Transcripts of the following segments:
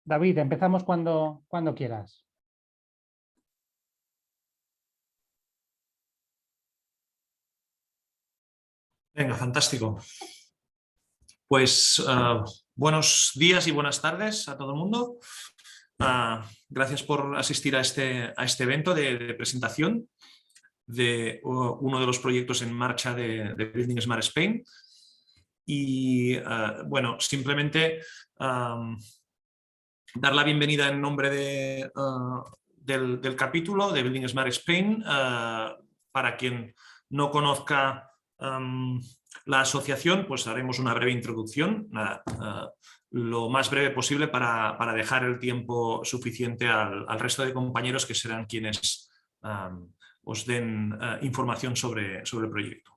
David, empezamos cuando quieras. Venga, fantástico. Pues buenos días y buenas tardes a todo el mundo. Gracias por asistir a este evento de presentación de uno de los proyectos en marcha de Building Smart Spain. Y bueno, simplemente dar la bienvenida en nombre del capítulo de Building Smart Spain. Para quien no conozca la asociación, pues haremos una breve introducción, lo más breve posible para dejar el tiempo suficiente al resto de compañeros que serán quienes os den información sobre el proyecto.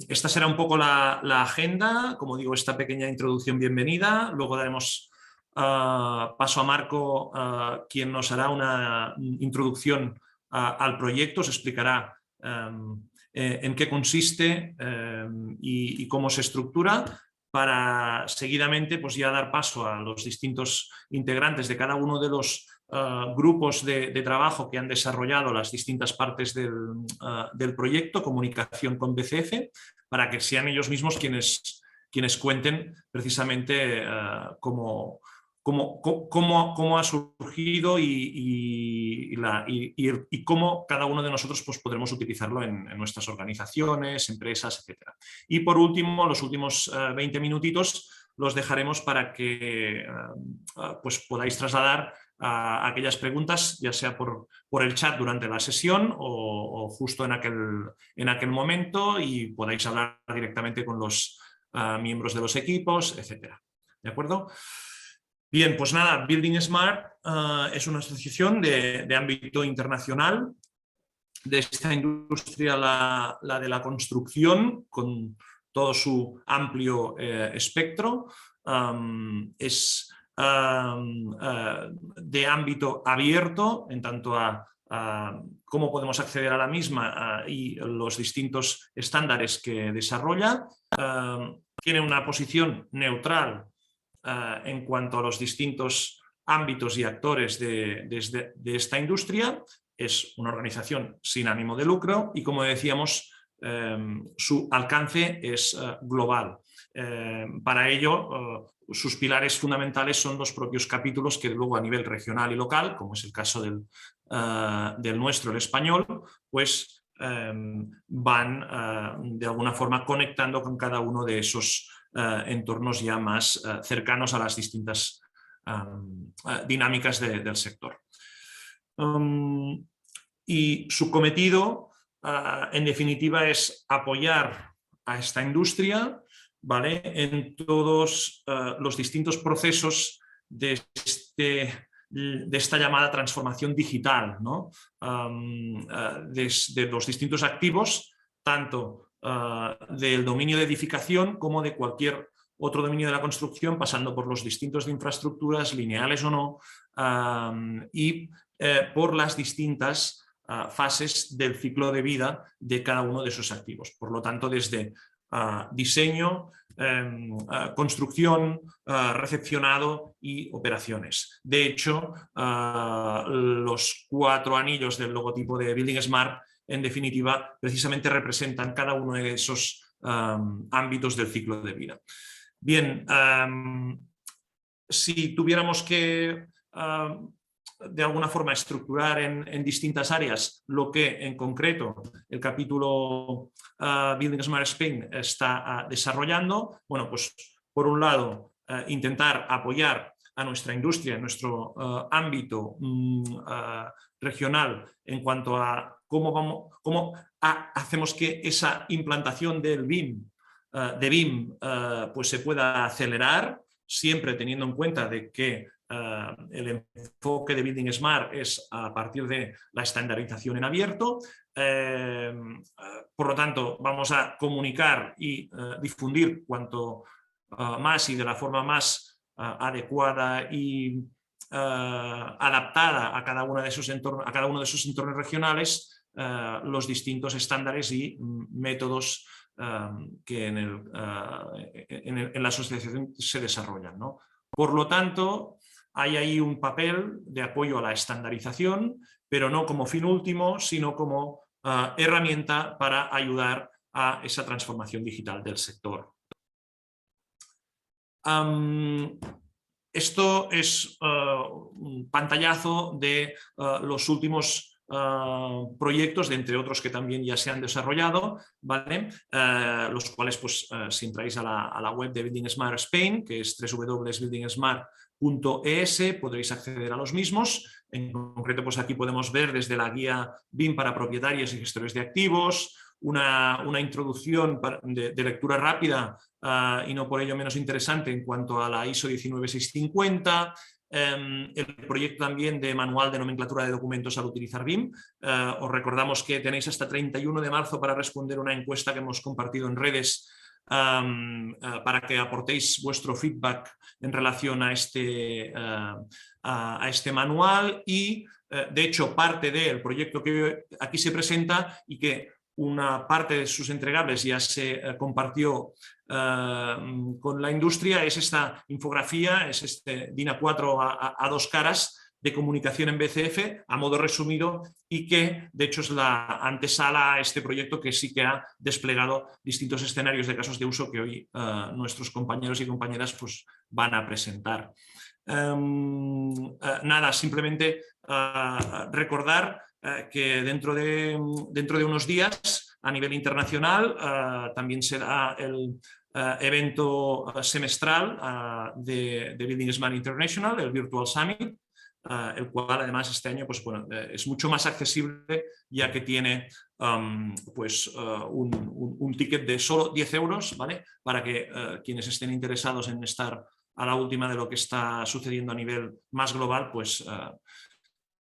Esta será un poco la agenda, como digo, esta pequeña introducción bienvenida, luego daremos paso a Marco, quien nos hará una introducción al proyecto, os explicará en qué consiste y cómo se estructura, para seguidamente pues ya dar paso a los distintos integrantes de cada uno de los grupos de trabajo que han desarrollado las distintas partes del proyecto, comunicación con BCF, para que sean ellos mismos quienes cuenten precisamente cómo ha surgido y cómo cada uno de nosotros pues, podremos utilizarlo en nuestras organizaciones, empresas, etc. Y por último, los últimos 20 minutitos los dejaremos para que pues podáis trasladar aquellas preguntas, ya sea por el chat durante la sesión o justo en aquel momento, y podáis hablar directamente con los miembros de los equipos, etc. ¿De acuerdo? Bien, pues nada, Building Smart es una asociación de ámbito internacional de esta industria, la de la construcción, con todo su amplio espectro. Es de ámbito abierto en tanto a cómo podemos acceder a la misma y los distintos estándares que desarrolla. Tiene una posición neutral en cuanto a los distintos ámbitos y actores de esta industria. Es una organización sin ánimo de lucro y, como decíamos, su alcance es global. Para ello, sus pilares fundamentales son los propios capítulos que luego a nivel regional y local, como es el caso del nuestro, el español, pues van de alguna forma conectando con cada uno de esos entornos ya más cercanos a las distintas dinámicas del sector. Y su cometido, en definitiva, es apoyar a esta industria, ¿vale?, en todos los distintos procesos de esta llamada transformación digital, ¿no? Desde los distintos activos, tanto del dominio de edificación como de cualquier otro dominio de la construcción, pasando por los distintos de infraestructuras, lineales o no, y por las distintas fases del ciclo de vida de cada uno de esos activos. Por lo tanto, desde diseño, construcción, recepcionado y operaciones. De hecho, los 4 anillos del logotipo de Building Smart, en definitiva, precisamente representan cada uno de esos ámbitos del ciclo de vida. Bien, si tuviéramos que de alguna forma estructurar en distintas áreas lo que en concreto el capítulo Building Smart Spain está desarrollando, bueno, pues por un lado intentar apoyar a nuestra industria, en nuestro ámbito regional, en cuanto a cómo hacemos que esa implantación del BIM, pues se pueda acelerar, siempre teniendo en cuenta de que el enfoque de Building Smart es a partir de la estandarización en abierto. Por lo tanto, vamos a comunicar y difundir cuanto más y de la forma más adecuada y adaptada a cada uno de esos entornos regionales, los distintos estándares y métodos que en la asociación se desarrollan, ¿no? Por lo tanto, hay ahí un papel de apoyo a la estandarización, pero no como fin último, sino como herramienta para ayudar a esa transformación digital del sector. Esto es un pantallazo de los últimos proyectos, de entre otros que también ya se han desarrollado, ¿vale? Los cuales, pues, si entráis a la web de Building Smart Spain, que es www.buildingsmart.es, podréis acceder a los mismos. En concreto, pues aquí podemos ver desde la guía BIM para propietarios y gestores de activos, una introducción de lectura rápida y no por ello menos interesante en cuanto a la ISO 19650, el proyecto también de manual de nomenclatura de documentos al utilizar BIM. Os recordamos que tenéis hasta 31 de marzo para responder una encuesta que hemos compartido en redes para que aportéis vuestro feedback en relación a este manual y, de hecho, parte del proyecto que aquí se presenta y que una parte de sus entregables ya se compartió con la industria, es esta infografía, es este DIN A4 a dos caras de comunicación en BCF, a modo resumido, y que de hecho es la antesala a este proyecto que sí que ha desplegado distintos escenarios de casos de uso que hoy nuestros compañeros y compañeras pues, van a presentar. Nada, simplemente recordar que dentro de unos días, a nivel internacional, también será el evento semestral de Building Smart International, el Virtual Summit, el cual además este año pues, bueno, es mucho más accesible, ya que tiene un ticket de solo 10 euros, ¿vale? Para que quienes estén interesados en estar a la última de lo que está sucediendo a nivel más global, pues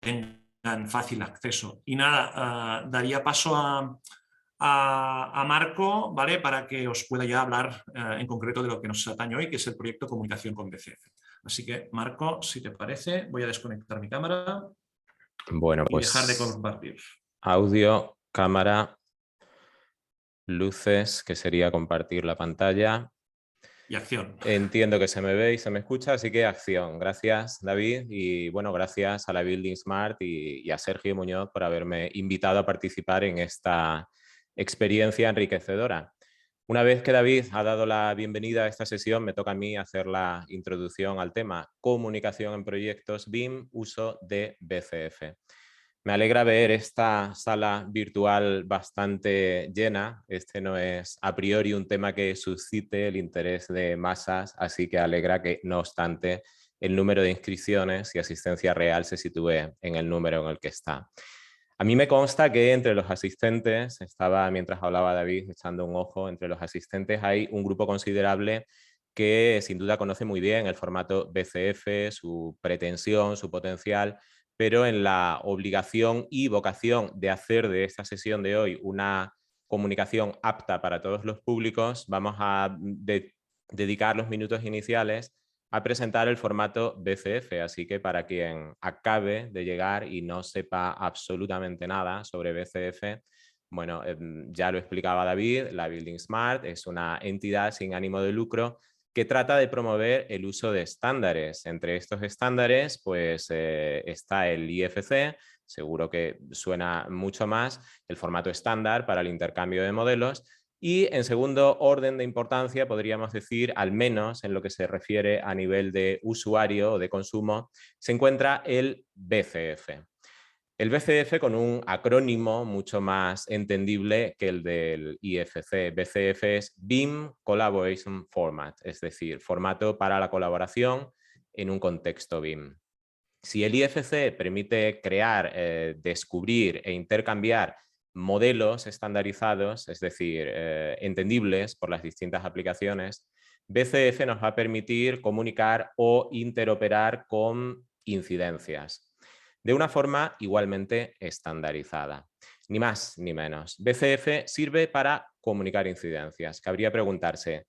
tengan fácil acceso. Y nada, daría paso a Marco, ¿vale? Para que os pueda ya hablar en concreto de lo que nos atañe hoy, que es el proyecto Comunicación con BCF. Así que, Marco, si te parece, voy a desconectar mi cámara y dejar de compartir. Audio, cámara, luces, que sería compartir la pantalla. Y acción. Entiendo que se me ve y se me escucha, así que acción. Gracias, David, y bueno, gracias a la Building Smart y a Sergio Muñoz por haberme invitado a participar en esta experiencia enriquecedora. Una vez que David ha dado la bienvenida a esta sesión, me toca a mí hacer la introducción al tema comunicación en proyectos BIM, uso de BCF. Me alegra ver esta sala virtual bastante llena. Este no es a priori un tema que suscite el interés de masas, así que alegra que, no obstante, el número de inscripciones y asistencia real se sitúe en el número en el que está. A mí me consta que entre los asistentes, estaba mientras hablaba David echando un ojo, entre los asistentes hay un grupo considerable que sin duda conoce muy bien el formato BCF, su pretensión, su potencial, pero en la obligación y vocación de hacer de esta sesión de hoy una comunicación apta para todos los públicos, vamos a dedicar los minutos iniciales a presentar el formato BCF, así que para quien acabe de llegar y no sepa absolutamente nada sobre BCF, bueno, ya lo explicaba David, la Building Smart es una entidad sin ánimo de lucro que trata de promover el uso de estándares. Entre estos estándares, pues está el IFC, seguro que suena mucho más, el formato estándar para el intercambio de modelos. Y en segundo orden de importancia, podríamos decir, al menos en lo que se refiere a nivel de usuario o de consumo, se encuentra el BCF. El BCF con un acrónimo mucho más entendible que el del IFC. BCF es BIM Collaboration Format, es decir, formato para la colaboración en un contexto BIM. Si el IFC permite crear, descubrir e intercambiar modelos estandarizados, es decir, entendibles por las distintas aplicaciones, BCF nos va a permitir comunicar o interoperar con incidencias de una forma igualmente estandarizada. Ni más ni menos. BCF sirve para comunicar incidencias. Cabría preguntarse,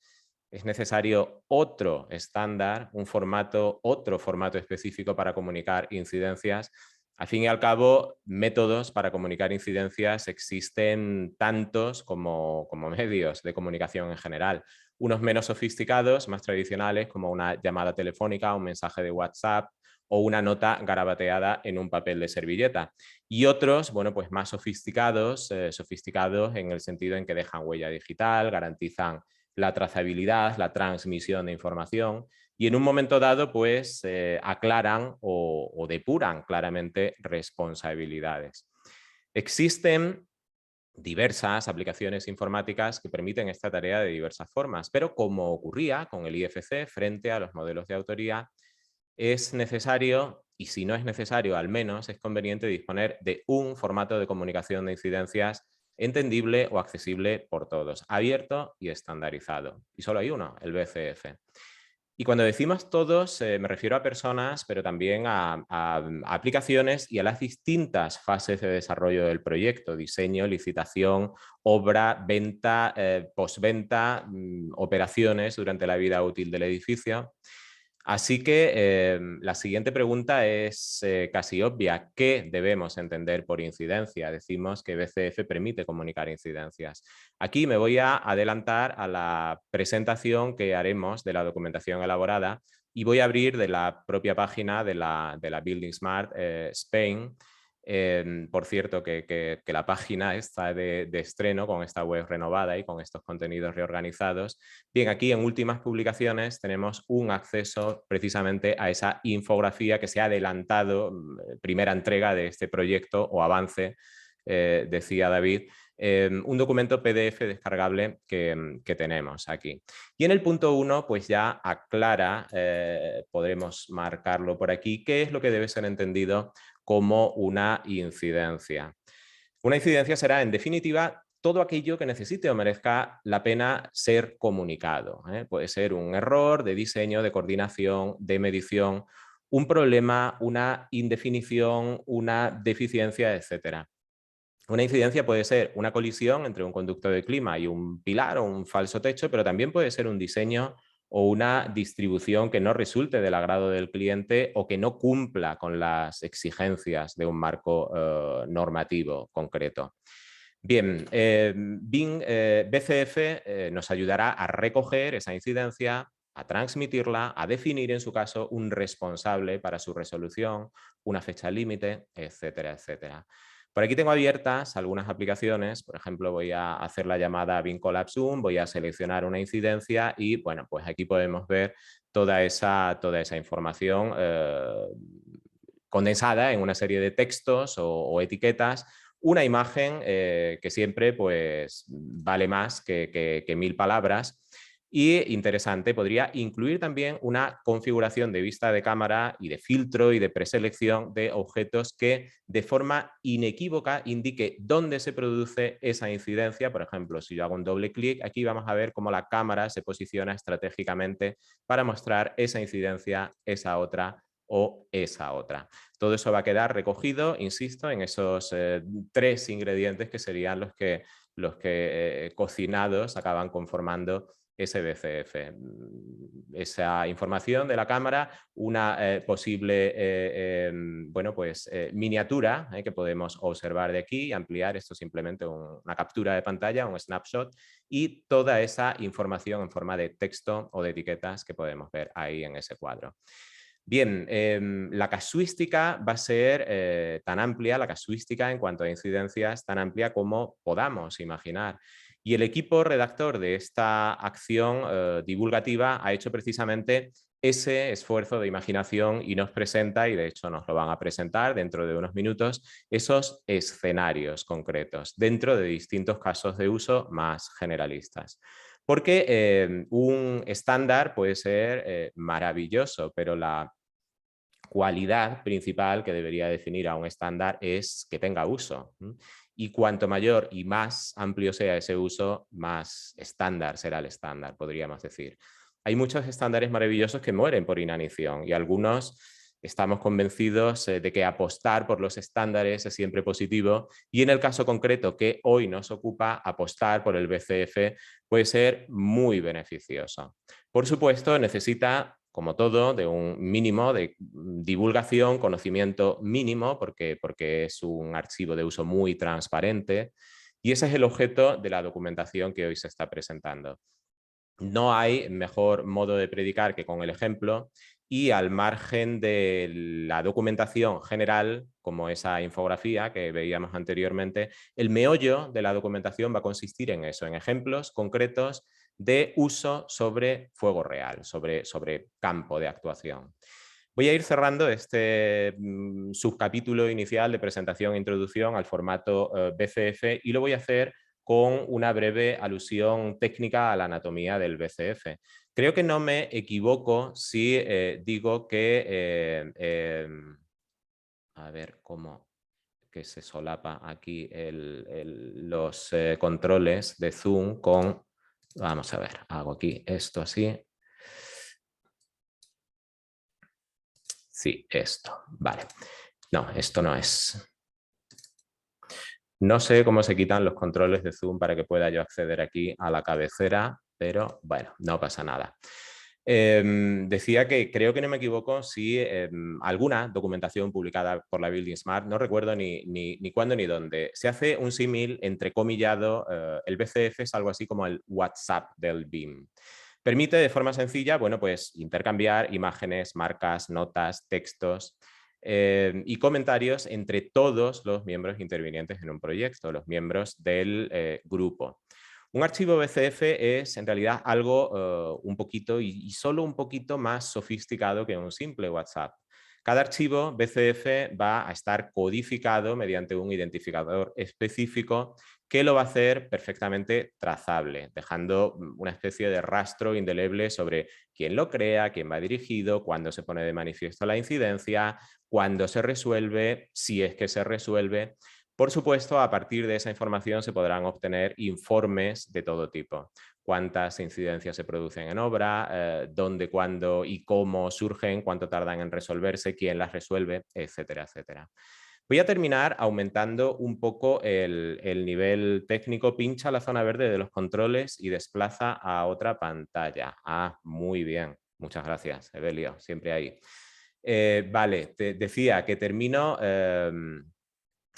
¿es necesario otro estándar, otro formato específico para comunicar incidencias? Al fin y al cabo, métodos para comunicar incidencias existen tantos como medios de comunicación en general. unos menos sofisticados, más tradicionales, como una llamada telefónica, un mensaje de WhatsApp o una nota garabateada en un papel de servilleta. Y otros, bueno, pues más sofisticados, sofisticados en el sentido en que dejan huella digital, garantizan la trazabilidad, la transmisión de información y en un momento dado pues aclaran o depuran claramente responsabilidades. Existen diversas aplicaciones informáticas que permiten esta tarea de diversas formas, pero como ocurría con el IFC frente a los modelos de autoría, es necesario, y si no es necesario, al menos es conveniente disponer de un formato de comunicación de incidencias entendible o accesible por todos, abierto y estandarizado. Y solo hay uno, el BCF. Y cuando decimos todos, me refiero a personas, pero también a aplicaciones y a las distintas fases de desarrollo del proyecto: diseño, licitación, obra, venta, postventa, operaciones durante la vida útil del edificio. Así que la siguiente pregunta es casi obvia. ¿Qué debemos entender por incidencia? Decimos que BCF permite comunicar incidencias. Aquí me voy a adelantar a la presentación que haremos de la documentación elaborada y voy a abrir de la propia página de la Building Smart Spain. Por cierto, que la página está de estreno con esta web renovada y con estos contenidos reorganizados. Bien, aquí en últimas publicaciones tenemos un acceso precisamente a esa infografía que se ha adelantado, primera entrega de este proyecto o avance, decía David, un documento PDF descargable que tenemos aquí. Y en el punto 1, pues ya aclara, podremos marcarlo por aquí, qué es lo que debe ser entendido como una incidencia. Una incidencia será, en definitiva, todo aquello que necesite o merezca la pena ser comunicado. Puede ser un error de diseño, de coordinación, de medición, un problema, una indefinición, una deficiencia, etc. Una incidencia puede ser una colisión entre un conducto de clima y un pilar o un falso techo, pero también puede ser un diseño o una distribución que no resulte del agrado del cliente o que no cumpla con las exigencias de un marco normativo concreto. Bien, BCF nos ayudará a recoger esa incidencia, a transmitirla, a definir en su caso un responsable para su resolución, una fecha límite, etcétera, etcétera. Por aquí tengo abiertas algunas aplicaciones. Por ejemplo, voy a hacer la llamada Bin Collapse Zoom, voy a seleccionar una incidencia y bueno, pues aquí podemos ver toda esa información condensada en una serie de textos o etiquetas, una imagen que siempre pues, vale más que 1000 palabras. Y interesante, podría incluir también una configuración de vista de cámara y de filtro y de preselección de objetos que de forma inequívoca indique dónde se produce esa incidencia. Por ejemplo, si yo hago un doble clic, aquí vamos a ver cómo la cámara se posiciona estratégicamente para mostrar esa incidencia, esa otra o esa otra. Todo eso va a quedar recogido, insisto, en esos 3 ingredientes que serían los que cocinados acaban conformando ese BCF. Esa información de la cámara, una posible bueno, pues, miniatura que podemos observar de aquí y ampliar. Esto simplemente una captura de pantalla, un snapshot, y toda esa información en forma de texto o de etiquetas que podemos ver ahí en ese cuadro. Bien, la casuística va a ser tan amplia, la casuística en cuanto a incidencias, tan amplia como podamos imaginar. Y el equipo redactor de esta acción divulgativa ha hecho precisamente ese esfuerzo de imaginación y nos presenta, y de hecho nos lo van a presentar dentro de unos minutos, esos escenarios concretos dentro de distintos casos de uso más generalistas. Porque un estándar puede ser maravilloso, pero la cualidad principal que debería definir a un estándar es que tenga uso. Y cuanto mayor y más amplio sea ese uso, más estándar será el estándar, podríamos decir. Hay muchos estándares maravillosos que mueren por inanición y algunos estamos convencidos de que apostar por los estándares es siempre positivo, y en el caso concreto que hoy nos ocupa, apostar por el BCF puede ser muy beneficioso. Por supuesto, necesita, como todo, de un mínimo de divulgación, conocimiento mínimo, porque es un archivo de uso muy transparente, y ese es el objeto de la documentación que hoy se está presentando. no hay mejor modo de predicar que con el ejemplo, y al margen de la documentación general, como esa infografía que veíamos anteriormente, el meollo de la documentación va a consistir en eso, en ejemplos concretos de uso sobre fuego real, sobre campo de actuación. Voy a ir cerrando este subcapítulo inicial de presentación e introducción al formato BCF, y lo voy a hacer con una breve alusión técnica a la anatomía del BCF. Creo que no me equivoco si digo que, a ver cómo que se solapa aquí los controles de Zoom con, vamos a ver, hago aquí esto así. Sí, esto, vale. No, esto no es. No sé cómo se quitan los controles de Zoom para que pueda yo acceder aquí a la cabecera, pero bueno, no pasa nada. Decía que creo que no me equivoco si alguna documentación publicada por la Building Smart, no recuerdo ni cuándo ni dónde, se hace un símil entrecomillado. El BCF es algo así como el WhatsApp del BIM. Permite de forma sencilla, bueno, pues intercambiar imágenes, marcas, notas, textos y comentarios entre todos los miembros intervinientes en un proyecto, los miembros del grupo. Un archivo BCF es en realidad algo un poquito y solo un poquito más sofisticado que un simple WhatsApp. Cada archivo BCF va a estar codificado mediante un identificador específico que lo va a hacer perfectamente trazable, dejando una especie de rastro indeleble sobre quién lo crea, quién va dirigido, cuándo se pone de manifiesto la incidencia, cuándo se resuelve, si es que se resuelve. Por supuesto, a partir de esa información se podrán obtener informes de todo tipo. Cuántas incidencias se producen en obra, dónde, cuándo y cómo surgen, cuánto tardan en resolverse, quién las resuelve, etcétera, etcétera. Voy a terminar aumentando un poco el nivel técnico. Pincha la zona verde de los controles y desplaza a otra pantalla. Ah, muy bien. Muchas gracias, Evelio, siempre ahí. Vale, te decía que termino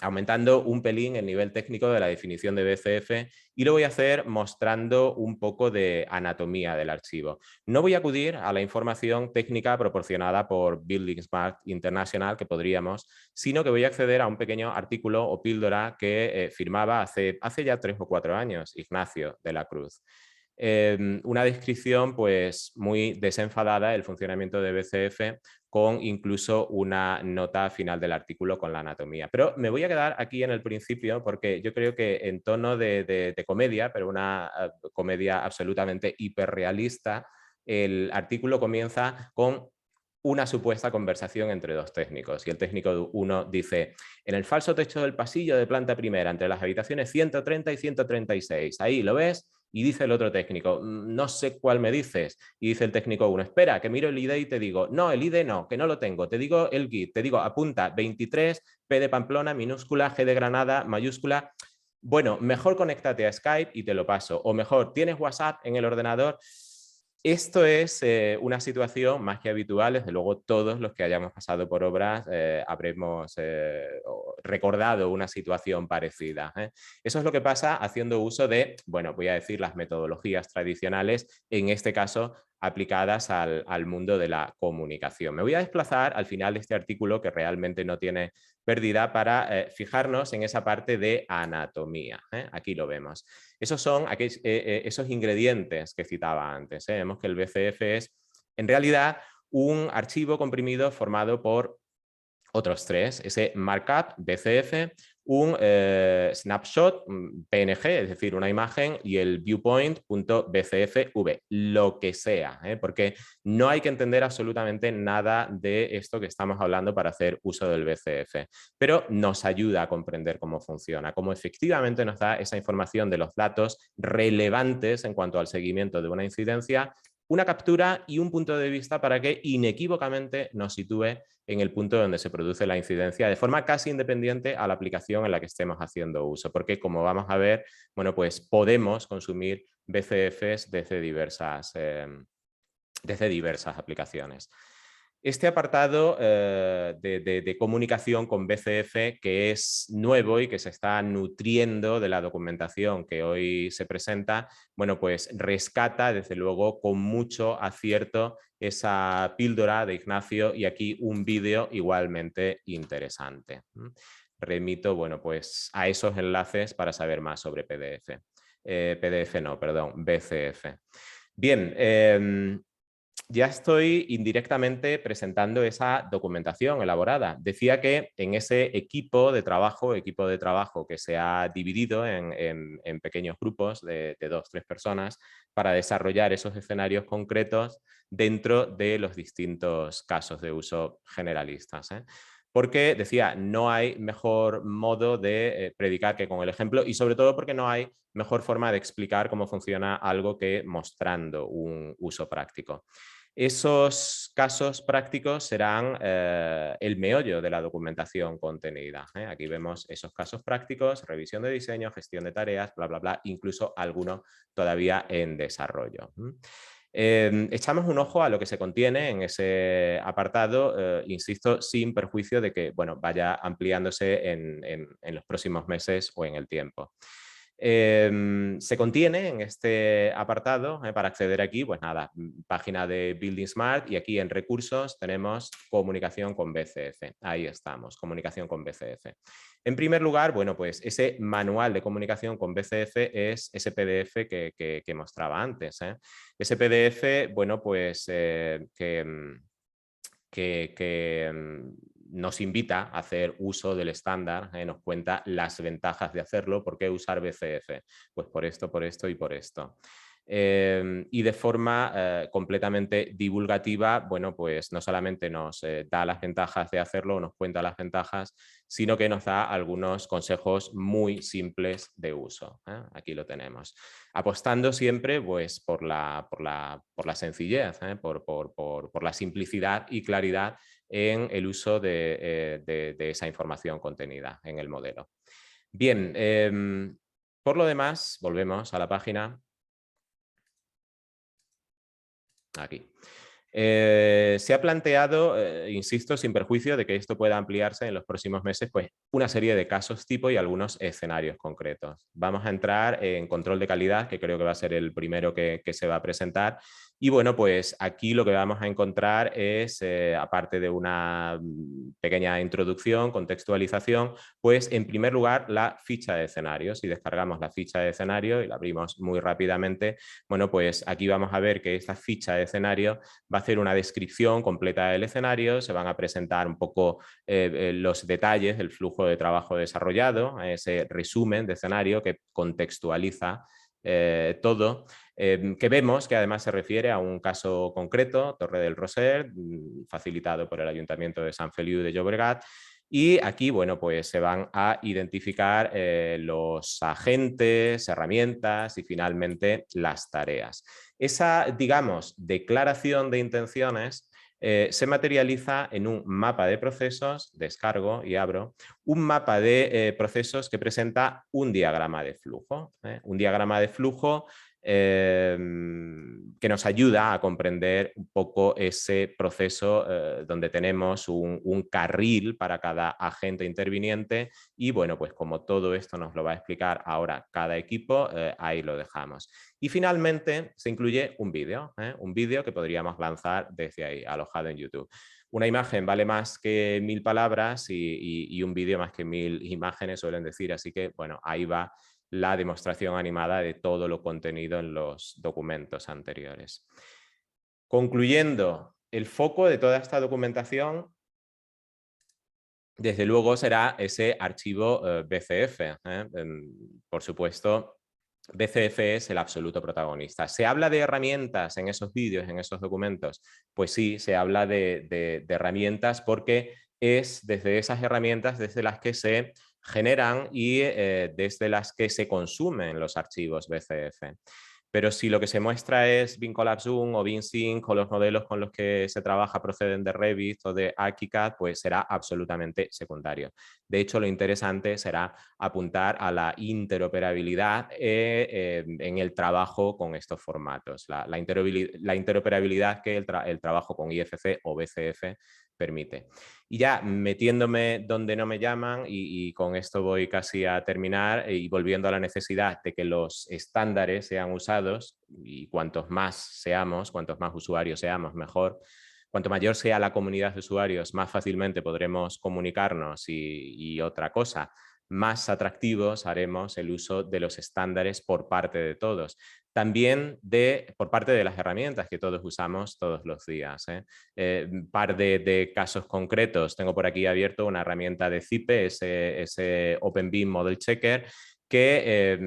aumentando un pelín el nivel técnico de la definición de BCF, y lo voy a hacer mostrando un poco de anatomía del archivo. No voy a acudir a la información técnica proporcionada por Building Smart International, que podríamos, sino que voy a acceder a un pequeño artículo o píldora que firmaba hace ya 3 o 4 años Ignacio de la Cruz. Una descripción pues muy desenfadada del funcionamiento de BCF, con incluso una nota final del artículo con la anatomía. Pero me voy a quedar aquí en el principio porque yo creo que en tono de comedia, pero una comedia absolutamente hiperrealista, el artículo comienza con una supuesta conversación entre dos técnicos, y el técnico 1 dice: en el falso techo del pasillo de planta primera, entre las habitaciones 130 y 136, ahí lo ves. Y dice el otro técnico: no sé cuál me dices. Y dice el técnico 1: espera, que miro el ID y te digo. No, el ID no, que no lo tengo. Te digo el GIT, te digo apunta 23, P de Pamplona, minúscula, G de Granada, mayúscula. Bueno, mejor conéctate a Skype y te lo paso. O mejor, ¿tienes WhatsApp en el ordenador? Esto es una situación más que habitual. Desde luego todos los que hayamos pasado por obras habremos recordado una situación parecida. Eso es lo que pasa haciendo uso de, bueno, voy a decir las metodologías tradicionales, en este caso aplicadas al mundo de la comunicación. Me voy a desplazar al final de este artículo, que realmente no tiene pérdida, para fijarnos en esa parte de anatomía. Aquí lo vemos. Esos son esos ingredientes que citaba antes. Vemos que el BCF es, en realidad, un archivo comprimido formado por otros 3, ese markup BCF, un snapshot PNG, es decir, una imagen, y el viewpoint.bcfv, lo que sea, porque no hay que entender absolutamente nada de esto que estamos hablando para hacer uso del BCF, pero nos ayuda a comprender cómo funciona, cómo efectivamente nos da esa información de los datos relevantes en cuanto al seguimiento de una incidencia, una captura y un punto de vista para que inequívocamente nos sitúe en el punto donde se produce la incidencia, de forma casi independiente a la aplicación en la que estemos haciendo uso, porque, como vamos a ver, bueno, pues podemos consumir BCFs desde diversas aplicaciones. Este apartado de comunicación con BCF, que es nuevo y que se está nutriendo de la documentación que hoy se presenta, bueno, pues rescata desde luego con mucho acierto esa píldora de Ignacio y aquí un vídeo igualmente interesante. Remito, bueno, pues a esos enlaces para saber más sobre BCF. Bien, ya estoy indirectamente presentando esa documentación elaborada. Decía que en ese equipo de trabajo que se ha dividido en pequeños grupos de 2 o 3 personas para desarrollar esos escenarios concretos dentro de los distintos casos de uso generalistas. Porque, decía, no hay mejor modo de predicar que con el ejemplo y sobre todo porque no hay mejor forma de explicar cómo funciona algo que mostrando un uso práctico. Esos casos prácticos serán el meollo de la documentación contenida. Aquí vemos esos casos prácticos, revisión de diseño, gestión de tareas, bla, bla, bla, incluso algunos todavía en desarrollo. Echamos un ojo a lo que se contiene en ese apartado, insisto, sin perjuicio de que bueno, vaya ampliándose en los próximos meses o en el tiempo. Se contiene en este apartado, para acceder aquí, pues nada, página de Building Smart y aquí en recursos tenemos comunicación con BCF. Ahí estamos, comunicación con BCF. En primer lugar, bueno, pues ese manual de comunicación con BCF es ese PDF que mostraba antes. Ese PDF, bueno, pues nos invita a hacer uso del estándar, nos cuenta las ventajas de hacerlo. ¿Por qué usar BCF? Pues por esto y por esto. Y de forma completamente divulgativa, bueno, pues no solamente nos da las ventajas de hacerlo, nos cuenta las ventajas, sino que nos da algunos consejos muy simples de uso. Aquí lo tenemos. Apostando siempre pues, por la sencillez, por la simplicidad y claridad en el uso de esa información contenida en el modelo. Bien, por lo demás, volvemos a la página. Aquí. Se ha planteado, insisto, sin perjuicio de que esto pueda ampliarse en los próximos meses, pues una serie de casos tipo y algunos escenarios concretos. Vamos a entrar en control de calidad, que creo que va a ser el primero que se va a presentar. Y bueno, pues aquí lo que vamos a encontrar es, aparte de una pequeña introducción, contextualización, pues en primer lugar la ficha de escenario. Si descargamos la ficha de escenario y la abrimos muy rápidamente, bueno, pues aquí vamos a ver que esta ficha de escenario va a hacer una descripción completa del escenario, se van a presentar un poco los detalles del flujo de trabajo desarrollado, ese resumen de escenario que contextualiza todo, que vemos que además se refiere a un caso concreto, Torre del Roser, facilitado por el Ayuntamiento de Sant Feliu de Llobregat. Y aquí, bueno, pues se van a identificar los agentes, herramientas y finalmente las tareas. Esa, digamos, declaración de intenciones se materializa en un mapa de procesos, descargo y abro, un mapa de procesos que presenta un diagrama de flujo. Un diagrama de flujo que nos ayuda a comprender un poco ese proceso donde tenemos un carril para cada agente interviniente y bueno, pues como todo esto nos lo va a explicar ahora cada equipo, ahí lo dejamos. Y finalmente se incluye un vídeo que podríamos lanzar desde ahí, alojado en YouTube. Una imagen vale más que 1000 palabras y un vídeo más que 1000 imágenes, suelen decir, así que bueno, ahí va la demostración animada de todo lo contenido en los documentos anteriores. Concluyendo, el foco de toda esta documentación, desde luego, será ese archivo BCF. Por supuesto, BCF es el absoluto protagonista. ¿Se habla de herramientas en esos vídeos, en esos documentos? Pues sí, se habla de herramientas porque es desde esas herramientas desde las que se generan y desde las que se consumen los archivos BCF. Pero si lo que se muestra es Beam Zoom o BeamSync o los modelos con los que se trabaja proceden de Revit o de ArchiCAD, pues será absolutamente secundario. De hecho, lo interesante será apuntar a la interoperabilidad en el trabajo con estos formatos, la interoperabilidad que el trabajo con IFC o BCF permite. Y ya metiéndome donde no me llaman, y con esto voy casi a terminar, y volviendo a la necesidad de que los estándares sean usados, y cuantos más seamos, cuantos más usuarios seamos, mejor. Cuanto mayor sea la comunidad de usuarios, más fácilmente podremos comunicarnos y otra cosa, más atractivos haremos el uso de los estándares por parte de todos. También por parte de las herramientas que todos usamos todos los días. Un par de casos concretos. Tengo por aquí abierto una herramienta de Zipe, ese OpenBeam Model Checker, que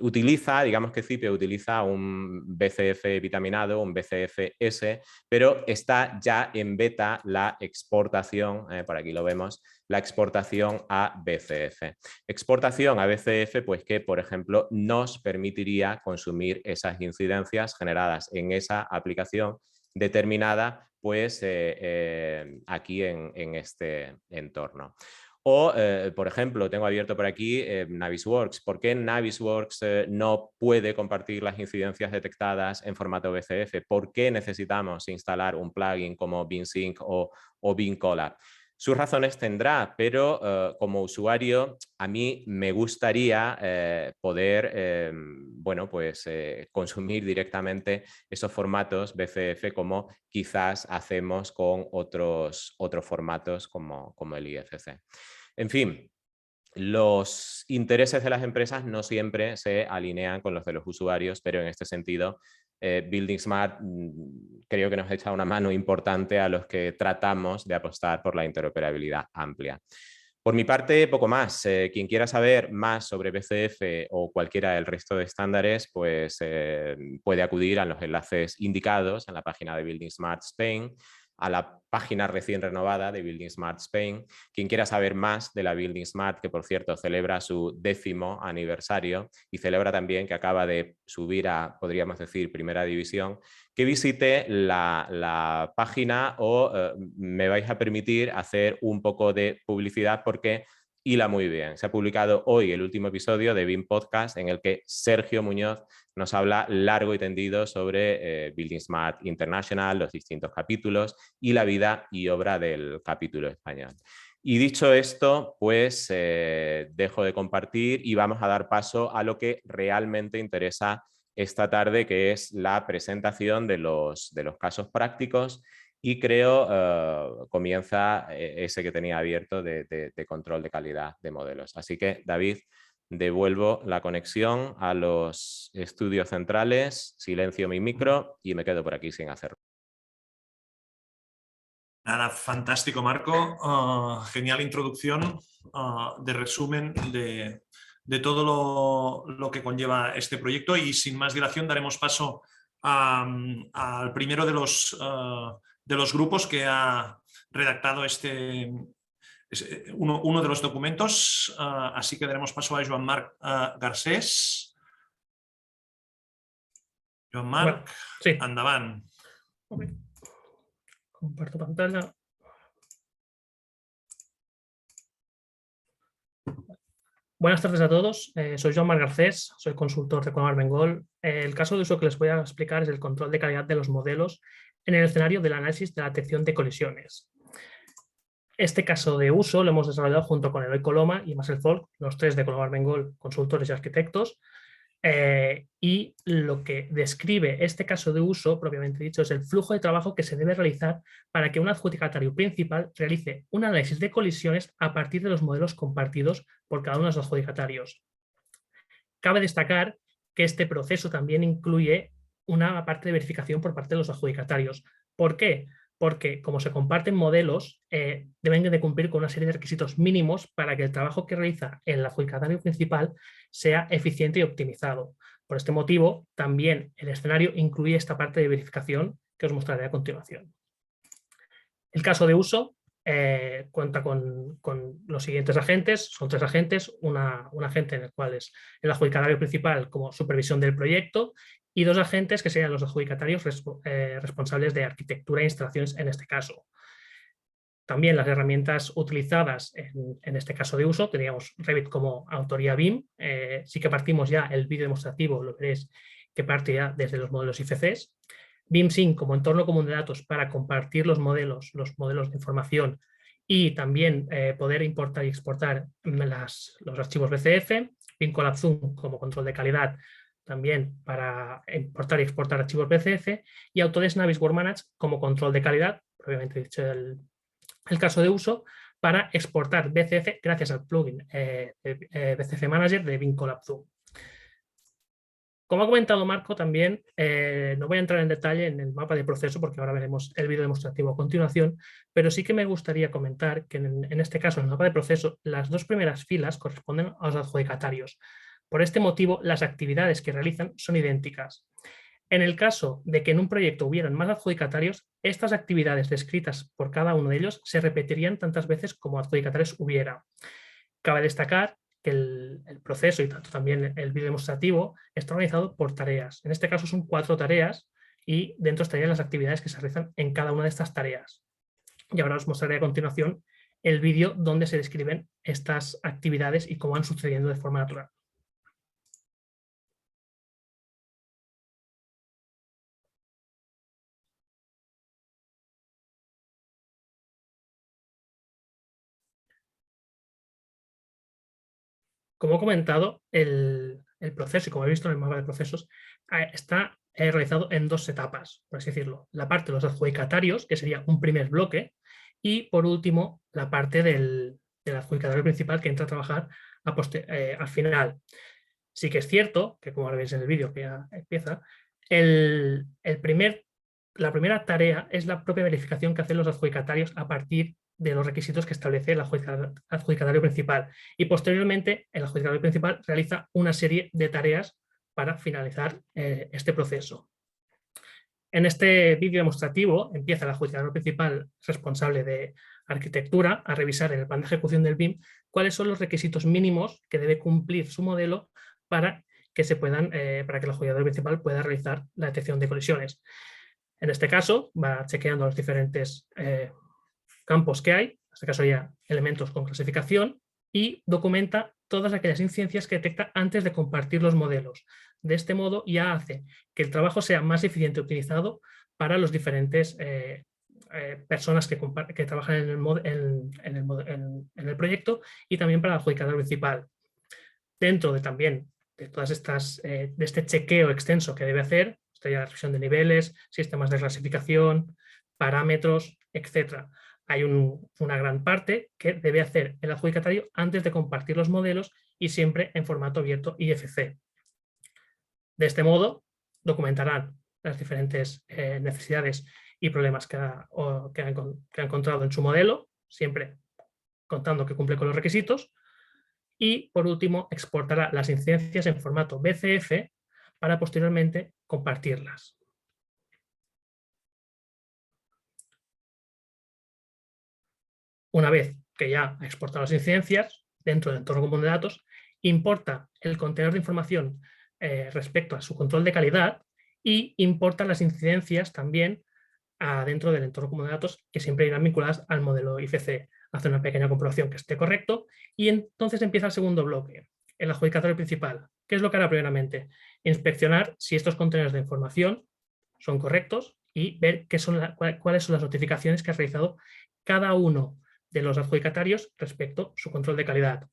utiliza, digamos que Zipe utiliza un BCF vitaminado, un BCF-S, pero está ya en beta la exportación, por aquí lo vemos, la exportación a BCF. Exportación a BCF, pues que, por ejemplo, nos permitiría consumir esas incidencias generadas en esa aplicación determinada, pues aquí en este entorno. O, por ejemplo, tengo abierto por aquí Navisworks. ¿Por qué Navisworks no puede compartir las incidencias detectadas en formato BCF? ¿Por qué necesitamos instalar un plugin como BeamSync o BeamCollab? Sus razones tendrá, pero como usuario a mí me gustaría poder bueno, pues, consumir directamente esos formatos BCF como quizás hacemos con otros formatos como el IFC. En fin, los intereses de las empresas no siempre se alinean con los de los usuarios, pero en este sentido Building Smart creo que nos echa una mano importante a los que tratamos de apostar por la interoperabilidad amplia. Por mi parte, poco más. Quien quiera saber más sobre BCF o cualquiera del resto de estándares, pues puede acudir a los enlaces indicados en la página de Building Smart Spain, a la página recién renovada de Building Smart Spain. Quien quiera saber más de la Building Smart, que por cierto celebra su 10º aniversario y celebra también que acaba de subir a, podríamos decir, primera división, que visite la página o me vais a permitir hacer un poco de publicidad porque hila muy bien. Se ha publicado hoy el último episodio de BIM Podcast en el que Sergio Muñoz nos habla largo y tendido sobre Building Smart International, los distintos capítulos y la vida y obra del capítulo español. Y dicho esto, pues dejo de compartir y vamos a dar paso a lo que realmente interesa esta tarde, que es la presentación de los casos prácticos. Y creo comienza ese que tenía abierto de control de calidad de modelos. Así que, David, devuelvo la conexión a los estudios centrales, silencio mi micro y me quedo por aquí sin hacerlo. Nada, fantástico, Marco. Genial introducción de resumen de todo lo que conlleva este proyecto, y sin más dilación daremos paso al primero de los grupos que ha redactado uno de los documentos, así que daremos paso a Joan Marc Garcés. Joan Marc, bueno, sí. endavant. Okay. Comparto pantalla. Buenas tardes a todos, soy Joan Marc Garcés, soy consultor de Colomar Mengol. El caso de uso que les voy a explicar es el control de calidad de los modelos en el escenario del análisis de la detección de colisiones. Este caso de uso lo hemos desarrollado junto con Eloy Coloma y Marcel Folk, los tres de Colomar Mengol, consultores y arquitectos. Y lo que describe este caso de uso, propiamente dicho, es el flujo de trabajo que se debe realizar para que un adjudicatario principal realice un análisis de colisiones a partir de los modelos compartidos por cada uno de los adjudicatarios. Cabe destacar que este proceso también incluye una parte de verificación por parte de los adjudicatarios. ¿Por qué? Porque como se comparten modelos, deben de cumplir con una serie de requisitos mínimos para que el trabajo que realiza el adjudicatario principal sea eficiente y optimizado. Por este motivo, también el escenario incluye esta parte de verificación que os mostraré a continuación. El caso de uso cuenta con los siguientes agentes, son 3 agentes, un agente en el cual es el adjudicatario principal como supervisión del proyecto y 2 agentes que serían los adjudicatarios responsables de arquitectura e instalaciones en este caso. También las herramientas utilizadas en este caso de uso, teníamos Revit como autoría BIM, sí que partimos ya el vídeo demostrativo, lo veréis que parte ya desde los modelos IFCs, BIMsync como entorno común de datos para compartir los modelos de información y también poder importar y exportar los archivos BCF, BIM Collab Zoom como control de calidad también para importar y exportar archivos BCF y Autodesk Navis Workmanage como control de calidad, propiamente dicho el caso de uso, para exportar BCF gracias al plugin BCF Manager de BIM Collab Zoom. Como ha comentado Marco también, no voy a entrar en detalle en el mapa de proceso porque ahora veremos el vídeo demostrativo a continuación, pero sí que me gustaría comentar que en este caso en el mapa de proceso las 2 primeras filas corresponden a los adjudicatarios. Por este motivo las actividades que realizan son idénticas. En el caso de que en un proyecto hubieran más adjudicatarios, estas actividades descritas por cada uno de ellos se repetirían tantas veces como adjudicatarios hubiera. Cabe destacar que el proceso y tanto también el vídeo demostrativo está organizado por tareas. En este caso son 4 tareas y dentro estarían las actividades que se realizan en cada una de estas tareas. Y ahora os mostraré a continuación el vídeo donde se describen estas actividades y cómo van sucediendo de forma natural. Como he comentado, el proceso, y como he visto en el mapa de procesos, está realizado en 2 etapas, por así decirlo. La parte de los adjudicatarios, que sería un primer bloque, y por último, la parte del adjudicatario principal que entra a trabajar al final. Sí que es cierto, que como ahora veis en el vídeo que ya empieza, la primera tarea es la propia verificación que hacen los adjudicatarios a partir de los requisitos que establece el adjudicatario principal. Y posteriormente el adjudicatario principal realiza una serie de tareas para finalizar este proceso. En este vídeo demostrativo empieza el adjudicatario principal responsable de arquitectura a revisar en el plan de ejecución del BIM cuáles son los requisitos mínimos que debe cumplir su modelo para que el adjudicatario principal pueda realizar la detección de colisiones. En este caso va chequeando los diferentes campos que hay, en este caso ya elementos con clasificación, y documenta todas aquellas incidencias que detecta antes de compartir los modelos. De este modo ya hace que el trabajo sea más eficiente utilizado para los diferentes personas que trabajan en el proyecto y también para el adjudicador principal. Dentro también de todas estas, de este chequeo extenso que debe hacer, estaría la revisión de niveles, sistemas de clasificación, parámetros, etc. Hay una gran parte que debe hacer el adjudicatario antes de compartir los modelos y siempre en formato abierto IFC. De este modo, documentarán las diferentes necesidades y problemas que ha encontrado en su modelo, siempre contando que cumple con los requisitos, y por último exportará las incidencias en formato BCF para posteriormente compartirlas. Una vez que ya ha exportado las incidencias dentro del entorno común de datos, importa el contenedor de información respecto a su control de calidad y importa las incidencias también dentro del entorno común de datos que siempre irán vinculadas al modelo IFC. Hace una pequeña comprobación que esté correcto y entonces empieza el segundo bloque, el adjudicatario principal. ¿Qué es lo que hará primeramente? Inspeccionar si estos contenedores de información son correctos y ver cuáles son las notificaciones que ha realizado cada uno de los adjudicatarios respecto a su control de calidad.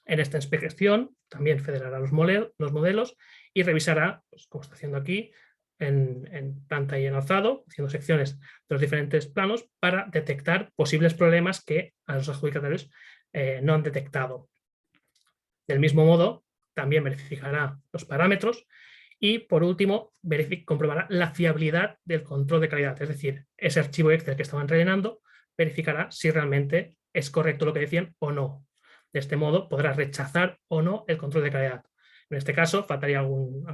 En esta inspección también federará los modelos y revisará, pues, como está haciendo aquí, en planta y en alzado, haciendo secciones de los diferentes planos para detectar posibles problemas que a los adjudicatarios no han detectado. Del mismo modo, también verificará los parámetros y, por último, comprobará la fiabilidad del control de calidad, es decir, ese archivo Excel que estaban rellenando, verificará si realmente es correcto lo que decían o no. De este modo podrá rechazar o no el control de calidad. En este caso faltaría algún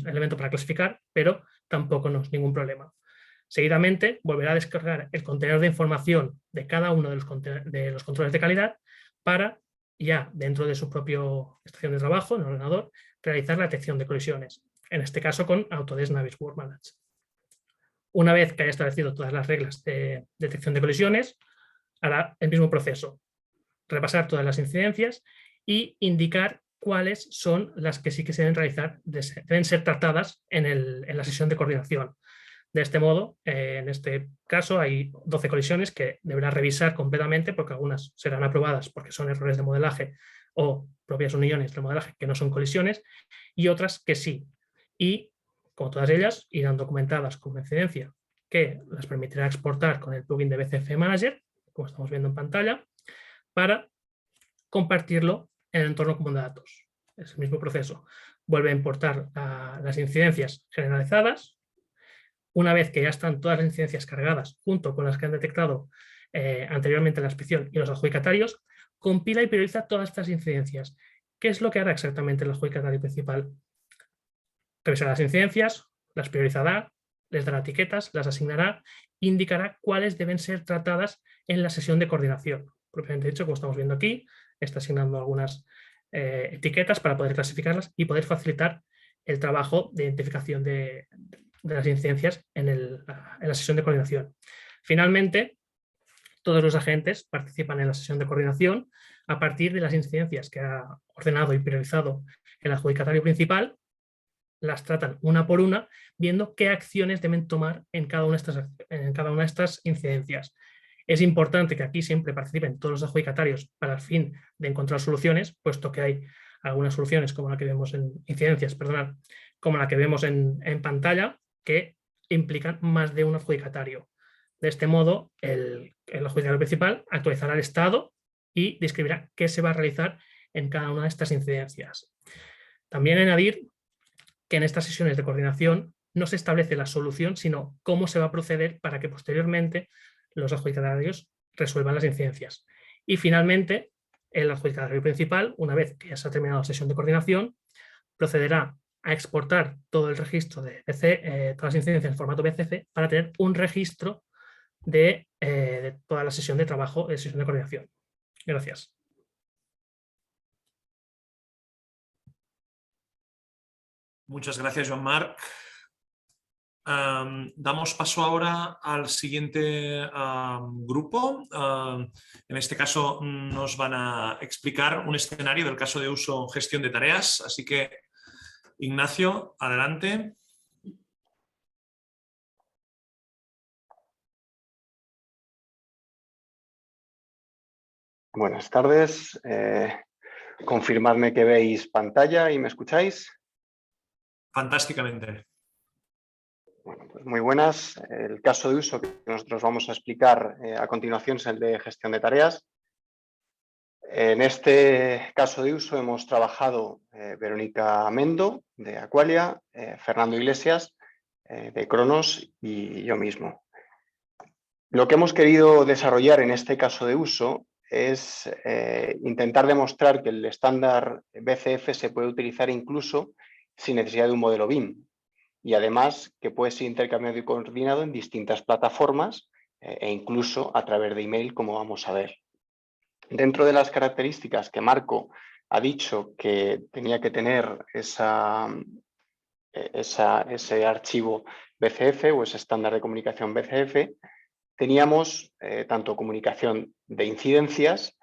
elemento para clasificar, pero tampoco no es ningún problema. Seguidamente, volverá a descargar el contenedor de información de cada uno de los controles de calidad para, ya dentro de su propia estación de trabajo, en el ordenador, realizar la detección de colisiones, en este caso con Autodesk Navisworks Manage. Una vez que haya establecido todas las reglas de detección de colisiones, hará el mismo proceso, repasar todas las incidencias y indicar cuáles son las que sí que se deben realizar, deben ser tratadas en la sesión de coordinación. De este modo, en este caso hay 12 colisiones que deberá revisar completamente, porque algunas serán aprobadas porque son errores de modelaje o propias uniones de modelaje que no son colisiones, y otras que sí. Y, como todas ellas, irán documentadas con una incidencia que las permitirá exportar con el plugin de BCF Manager, como estamos viendo en pantalla, para compartirlo en el entorno común de datos. Es el mismo proceso. Vuelve a importar las incidencias generalizadas. Una vez que ya están todas las incidencias cargadas junto con las que han detectado anteriormente la inspección y los adjudicatarios, compila y prioriza todas estas incidencias. ¿Qué es lo que hará exactamente el adjudicatario principal? Revisará las incidencias, las priorizará, les dará etiquetas, las asignará, indicará cuáles deben ser tratadas en la sesión de coordinación. Propiamente dicho, como estamos viendo aquí, está asignando algunas etiquetas para poder clasificarlas y poder facilitar el trabajo de identificación de las incidencias en la sesión de coordinación. Finalmente, todos los agentes participan en la sesión de coordinación a partir de las incidencias que ha ordenado y priorizado el adjudicatario principal, las tratan una por una, viendo qué acciones deben tomar en cada una de estas incidencias. Es importante que aquí siempre participen todos los adjudicatarios para el fin de encontrar soluciones, puesto que hay algunas soluciones como la que vemos en incidencias, perdonad, como la que vemos en pantalla, que implican más de un adjudicatario. De este modo, el adjudicatario principal actualizará el estado y describirá qué se va a realizar en cada una de estas incidencias. También añadir que en estas sesiones de coordinación no se establece la solución, sino cómo se va a proceder para que posteriormente los adjudicatarios resuelvan las incidencias. Y finalmente, el adjudicatario principal, una vez que ya se ha terminado la sesión de coordinación, procederá a exportar todo el registro de todas las incidencias en formato BCF para tener un registro de toda la sesión de trabajo, de sesión de coordinación. Gracias. Muchas gracias, Joan-Marc. Damos paso ahora al siguiente grupo. En este caso nos van a explicar un escenario del caso de uso gestión de tareas. Así que, Ignacio, adelante. Buenas tardes. Confirmadme que veis pantalla y me escucháis. Fantásticamente. Bueno, pues muy buenas. El caso de uso que nosotros vamos a explicar a continuación es el de gestión de tareas. En este caso de uso hemos trabajado Verónica Mendo, de Aqualia, Fernando Iglesias, de Cronos, y yo mismo. Lo que hemos querido desarrollar en este caso de uso es intentar demostrar que el estándar BCF se puede utilizar incluso sin necesidad de un modelo BIM, y además que puede ser intercambiado y coordinado en distintas plataformas e incluso a través de email, como vamos a ver. Dentro de las características que Marco ha dicho que tenía que tener ese archivo BCF o ese estándar de comunicación BCF, teníamos tanto comunicación de incidencias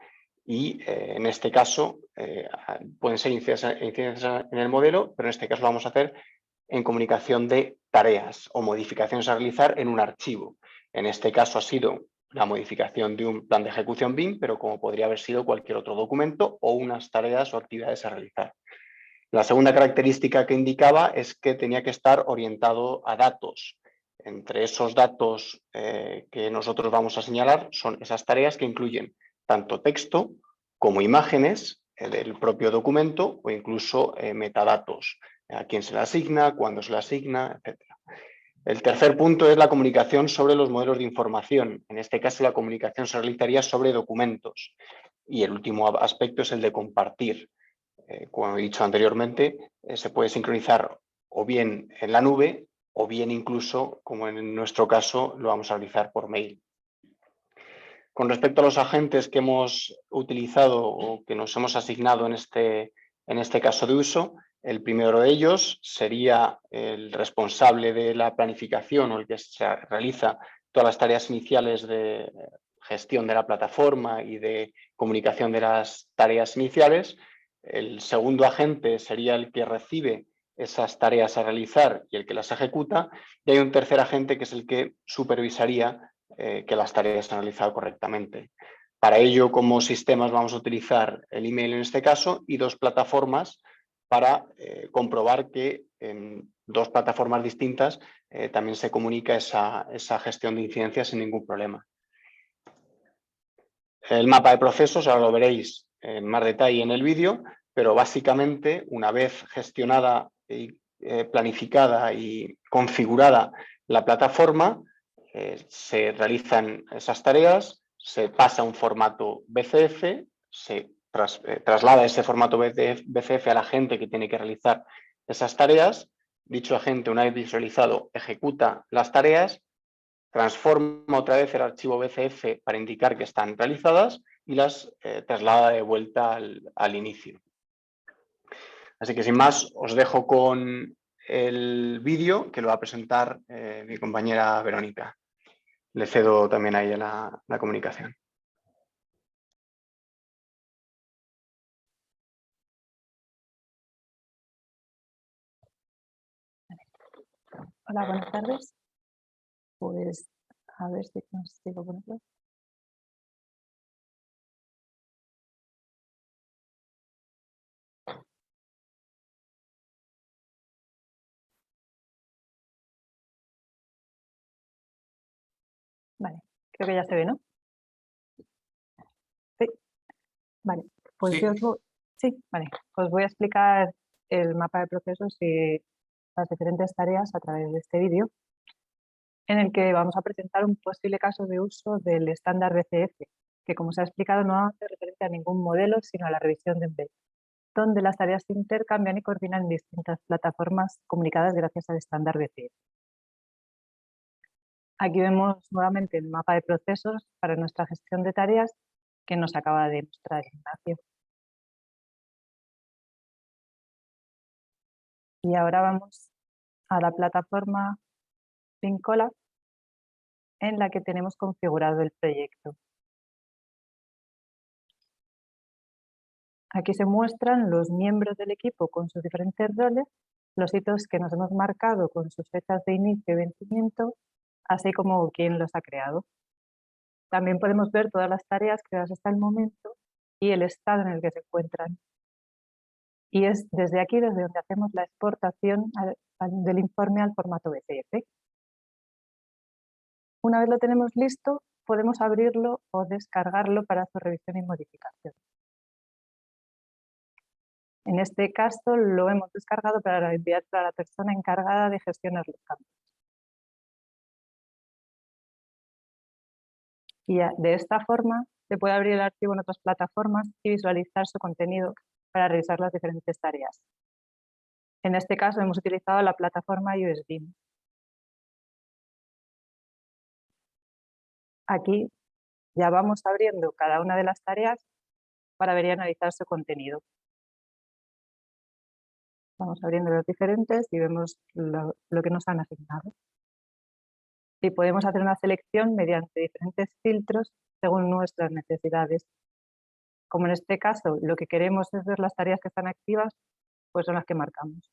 y en este caso pueden ser incidencias en el modelo, pero en este caso lo vamos a hacer en comunicación de tareas o modificaciones a realizar en un archivo. En este caso ha sido la modificación de un plan de ejecución BIM, pero como podría haber sido cualquier otro documento o unas tareas o actividades a realizar. La segunda característica que indicaba es que tenía que estar orientado a datos. Entre esos datos que nosotros vamos a señalar son esas tareas que incluyen tanto texto como imágenes del propio documento o incluso metadatos, a quién se le asigna, cuándo se le asigna, etc. El tercer punto es la comunicación sobre los modelos de información. En este caso, la comunicación se realizaría sobre documentos. Y el último aspecto es el de compartir. Como he dicho anteriormente, se puede sincronizar o bien en la nube o bien incluso, como en nuestro caso, lo vamos a realizar por mail. Con respecto a los agentes que hemos utilizado o que nos hemos asignado en este caso de uso, el primero de ellos sería el responsable de la planificación o el que se realiza todas las tareas iniciales de gestión de la plataforma y de comunicación de las tareas iniciales. El segundo agente sería el que recibe esas tareas a realizar y el que las ejecuta. Y hay un tercer agente que es el que supervisaría que las tareas se han realizado correctamente. Para ello, como sistemas, vamos a utilizar el email en este caso y dos plataformas para comprobar que en dos plataformas distintas también se comunica esa gestión de incidencias sin ningún problema. El mapa de procesos ahora lo veréis en más detalle en el vídeo, pero básicamente una vez gestionada y planificada y configurada la plataforma, se realizan esas tareas, se pasa a un formato BCF, se traslada ese formato BCF a la gente que tiene que realizar esas tareas. Dicho agente, una vez visualizado, ejecuta las tareas, transforma otra vez el archivo BCF para indicar que están realizadas y las traslada de vuelta al inicio. Así que sin más, os dejo con el vídeo que lo va a presentar mi compañera Verónica. Le cedo también a ella la comunicación. Hola, buenas tardes. Pues a ver si consigo ponerlo. Vale, creo que ya se ve, ¿no? Sí, vale. Pues Sí. sí, vale. Os voy a explicar el mapa de procesos y las diferentes tareas a través de este vídeo, en el que vamos a presentar un posible caso de uso del estándar BCF, que como se ha explicado no hace referencia a ningún modelo, sino a la revisión de embedded, donde las tareas se intercambian y coordinan en distintas plataformas comunicadas gracias al estándar BCF. Aquí vemos nuevamente el mapa de procesos para nuestra gestión de tareas que nos acaba de mostrar Ignacio. Y ahora vamos a la plataforma Pincolab en la que tenemos configurado el proyecto. Aquí se muestran los miembros del equipo con sus diferentes roles, los hitos que nos hemos marcado con sus fechas de inicio y vencimiento, así como quién los ha creado. También podemos ver todas las tareas creadas hasta el momento y el estado en el que se encuentran. Y es desde aquí desde donde hacemos la exportación del informe al formato BCF. Una vez lo tenemos listo, podemos abrirlo o descargarlo para su revisión y modificación. En este caso lo hemos descargado para enviar a la persona encargada de gestionar los cambios. Y de esta forma se puede abrir el archivo en otras plataformas y visualizar su contenido para revisar las diferentes tareas. En este caso hemos utilizado la plataforma USB. Aquí ya vamos abriendo cada una de las tareas para ver y analizar su contenido. Vamos abriendo los diferentes y vemos lo que nos han asignado. Y podemos hacer una selección mediante diferentes filtros según nuestras necesidades. Como en este caso lo que queremos es ver las tareas que están activas, pues son las que marcamos.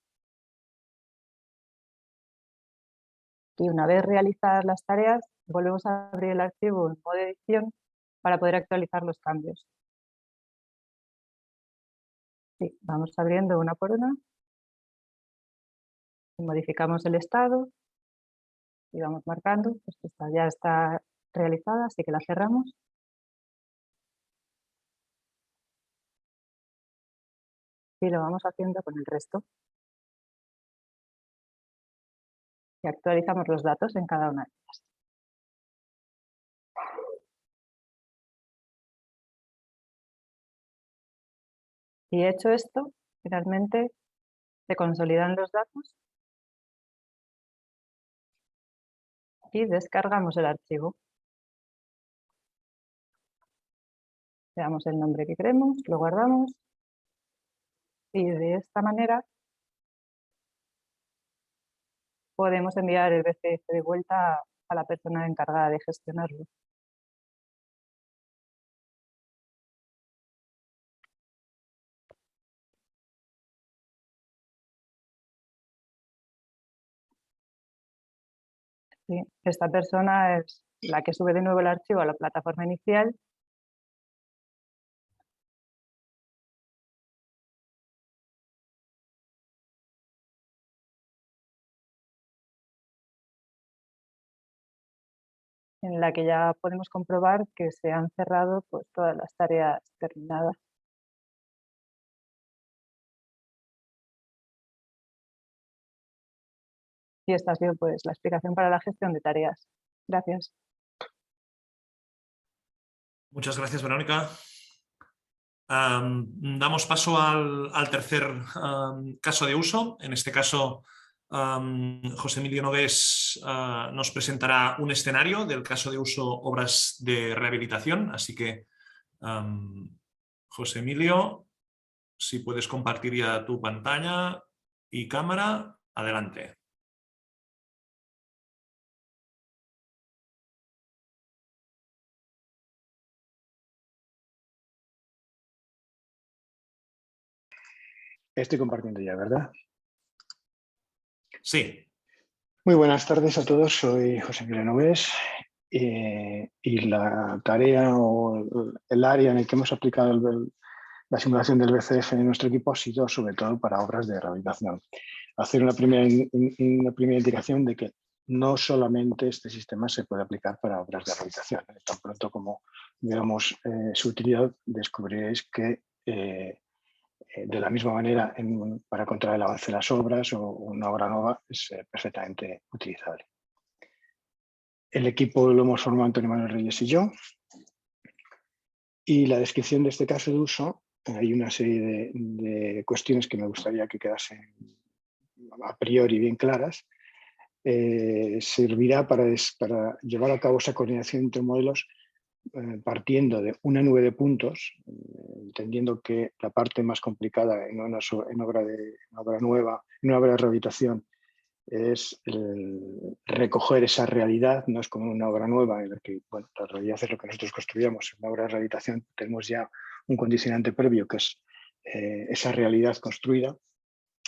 Y una vez realizadas las tareas, volvemos a abrir el archivo en modo edición para poder actualizar los cambios. Sí, vamos abriendo una por una. Y modificamos el estado y vamos marcando, pues esta ya está realizada, así que la cerramos. Y lo vamos haciendo con el resto. Y actualizamos los datos en cada una de ellas. Y hecho esto, finalmente se consolidan los datos y descargamos el archivo. Le damos el nombre que queremos, lo guardamos y de esta manera podemos enviar el BCF de vuelta a la persona encargada de gestionarlo. Sí, esta persona es la que sube de nuevo el archivo a la plataforma inicial . En la que ya podemos comprobar que se han cerrado pues, todas las tareas terminadas. Y esta ha sido pues, la explicación para la gestión de tareas. Gracias. Muchas gracias, Verónica. Damos paso al tercer caso de uso. En este caso, José Emilio Nogués nos presentará un escenario del caso de uso obras de rehabilitación. Así que, José Emilio, si puedes compartir ya tu pantalla y cámara, adelante. Estoy compartiendo ya, ¿verdad? Sí. Muy buenas tardes a todos, soy José Emilio Nogués y la tarea o el área en el que hemos aplicado la simulación del BCF en nuestro equipo ha sido sobre todo para obras de rehabilitación. Hacer una primera indicación de que no solamente este sistema se puede aplicar para obras de rehabilitación. Tan pronto como veamos su utilidad, descubriréis que de la misma manera, para controlar el avance de las obras o una obra nueva es perfectamente utilizable. El equipo lo hemos formado Antonio Manuel Reyes y yo. Y la descripción de este caso de uso, hay una serie de cuestiones que me gustaría que quedasen a priori bien claras. Servirá para llevar a cabo esa coordinación entre modelos partiendo de una nube de puntos, entendiendo que la parte más complicada en una obra nueva, en una obra de rehabilitación, es recoger esa realidad. No es como una obra nueva en la que bueno, la realidad es lo que nosotros construíamos. En una obra de rehabilitación tenemos ya un condicionante previo que es esa realidad construida,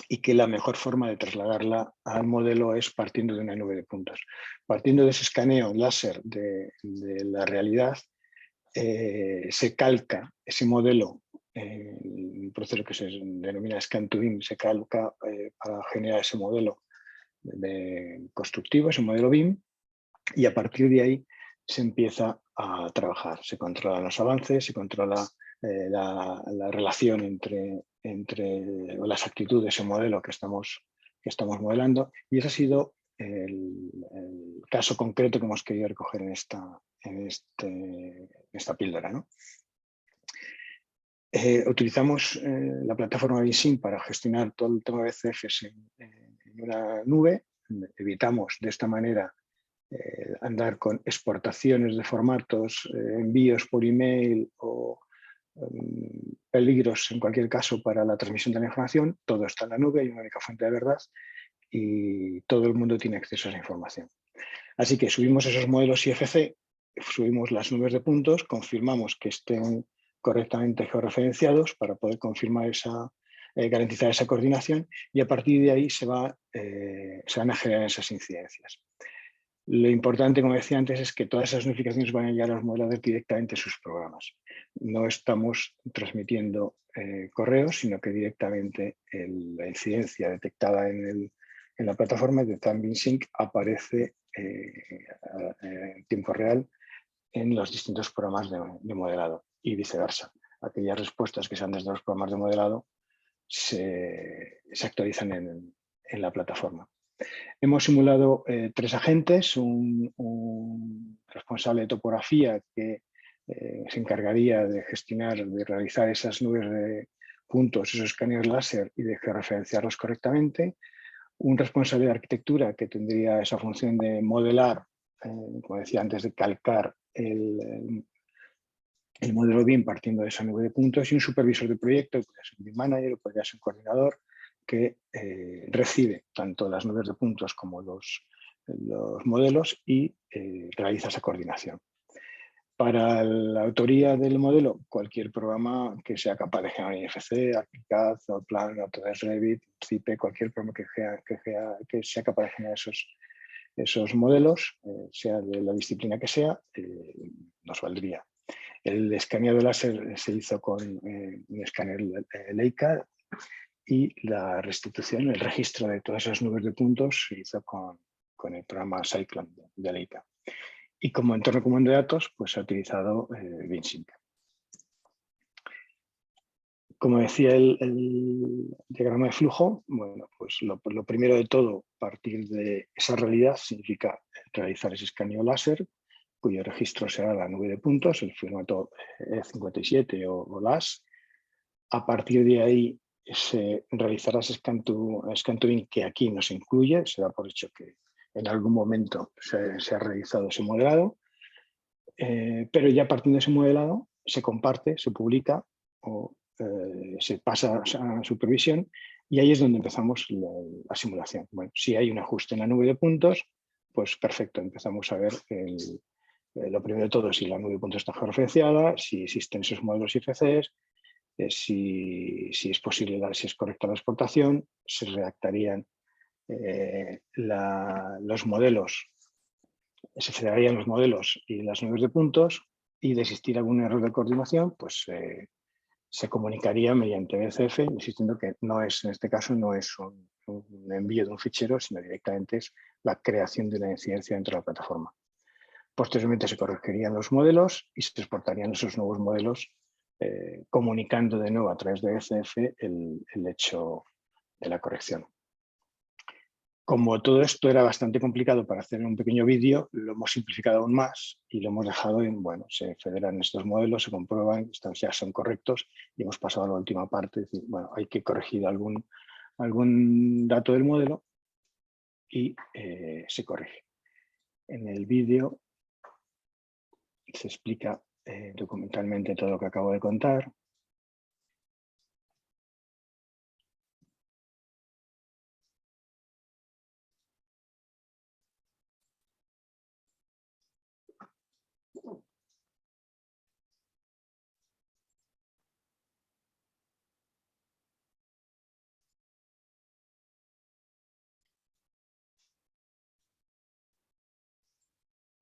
y que la mejor forma de trasladarla al modelo es partiendo de una nube de puntos. Partiendo de ese escaneo láser de la realidad, se calca ese modelo, un proceso que se denomina scan to BIM, se calca para generar ese modelo constructivo, ese modelo BIM, y a partir de ahí se empieza a trabajar. Se controlan los avances, se controla la relación entre las actitudes de ese modelo que estamos modelando, y ese ha sido el caso concreto que hemos querido recoger en esta píldora, ¿no? Utilizamos la plataforma BIM para gestionar todo el tema de BCFs en una nube. Evitamos de esta manera andar con exportaciones de formatos, envíos por email o peligros en cualquier caso para la transmisión de la información. Todo está en la nube, hay una única fuente de verdad y todo el mundo tiene acceso a esa información. Así que subimos esos modelos IFC, subimos las nubes de puntos, confirmamos que estén correctamente georreferenciados para poder confirmar garantizar esa coordinación, y a partir de ahí se van a generar esas incidencias. Lo importante, como decía antes, es que todas esas notificaciones van a llegar a los modeladores directamente en sus programas. No estamos transmitiendo correos, sino que directamente la incidencia detectada en la plataforma de TanBIMsync aparece en tiempo real en los distintos programas de modelado y viceversa. Aquellas respuestas que sean desde los programas de modelado se actualizan en la plataforma. Hemos simulado 3 agentes, un responsable de topografía que se encargaría de gestionar, de realizar esas nubes de puntos, esos escáneres láser y de georreferenciarlos correctamente, un responsable de arquitectura que tendría esa función de modelar como decía antes, de calcar el modelo BIM partiendo de esa nube de puntos, y un supervisor de proyecto, que podría ser un BIM manager o podría ser un coordinador, que recibe tanto las nubes de puntos como los modelos y realiza esa coordinación. Para la autoría del modelo, cualquier programa que sea capaz de generar IFC, ArchiCAD, Plan, Autodesk, Revit, CIPE, cualquier programa que sea capaz de generar esos modelos, sea de la disciplina que sea, nos valdría. El escaneado láser se hizo con un escáner Leica, y la restitución, el registro de todas esas nubes de puntos se hizo con el programa Cyclone de Leica. Y como entorno común de datos, pues se ha utilizado BIMsync. Como decía el diagrama de flujo, bueno, pues lo primero de todo, partir de esa realidad, significa realizar ese escaneo láser, cuyo registro será la nube de puntos, el formato E57 o LAS. A partir de ahí se realizará ese scan to BIM, que aquí no se incluye, se da por hecho que en algún momento se ha realizado ese modelado, pero ya partiendo de ese modelado se comparte, se publica o se pasa a supervisión, y ahí es donde empezamos la simulación. Bueno, si hay un ajuste en la nube de puntos, pues perfecto, empezamos a ver lo primero de todo, si la nube de puntos está georreferenciada, si existen esos modelos IFCs, si es posible, si es correcta la exportación, se redactarían los modelos, se federarían los modelos y las nubes de puntos, y de existir algún error de coordinación, pues se comunicaría mediante BCF, insistiendo que no es, en este caso, no es un envío de un fichero, sino directamente es la creación de una incidencia dentro de la plataforma. Posteriormente se corregirían los modelos y se exportarían esos nuevos modelos, comunicando de nuevo a través de BCF el hecho de la corrección. Como todo esto era bastante complicado para hacer un pequeño vídeo, lo hemos simplificado aún más y lo hemos dejado en, bueno, se federan estos modelos, se comprueban, estos ya son correctos, y hemos pasado a la última parte, es decir, bueno, hay que corregir algún dato del modelo y se corrige. En el vídeo se explica documentalmente todo lo que acabo de contar.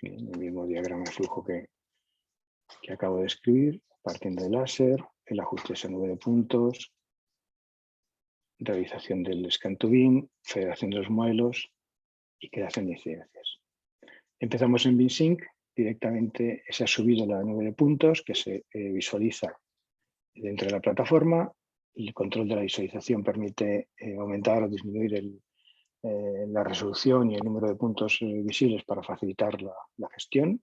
El mismo diagrama de flujo que acabo de escribir, partiendo del láser, el ajuste de esa nube de puntos, realización del scan to BIM, federación de los modelos y creación de incidencias. Empezamos en BIMsync, directamente se ha subido la nube de puntos que se visualiza dentro de la plataforma. El control de la visualización permite aumentar o disminuir la resolución y el número de puntos visibles para facilitar la gestión.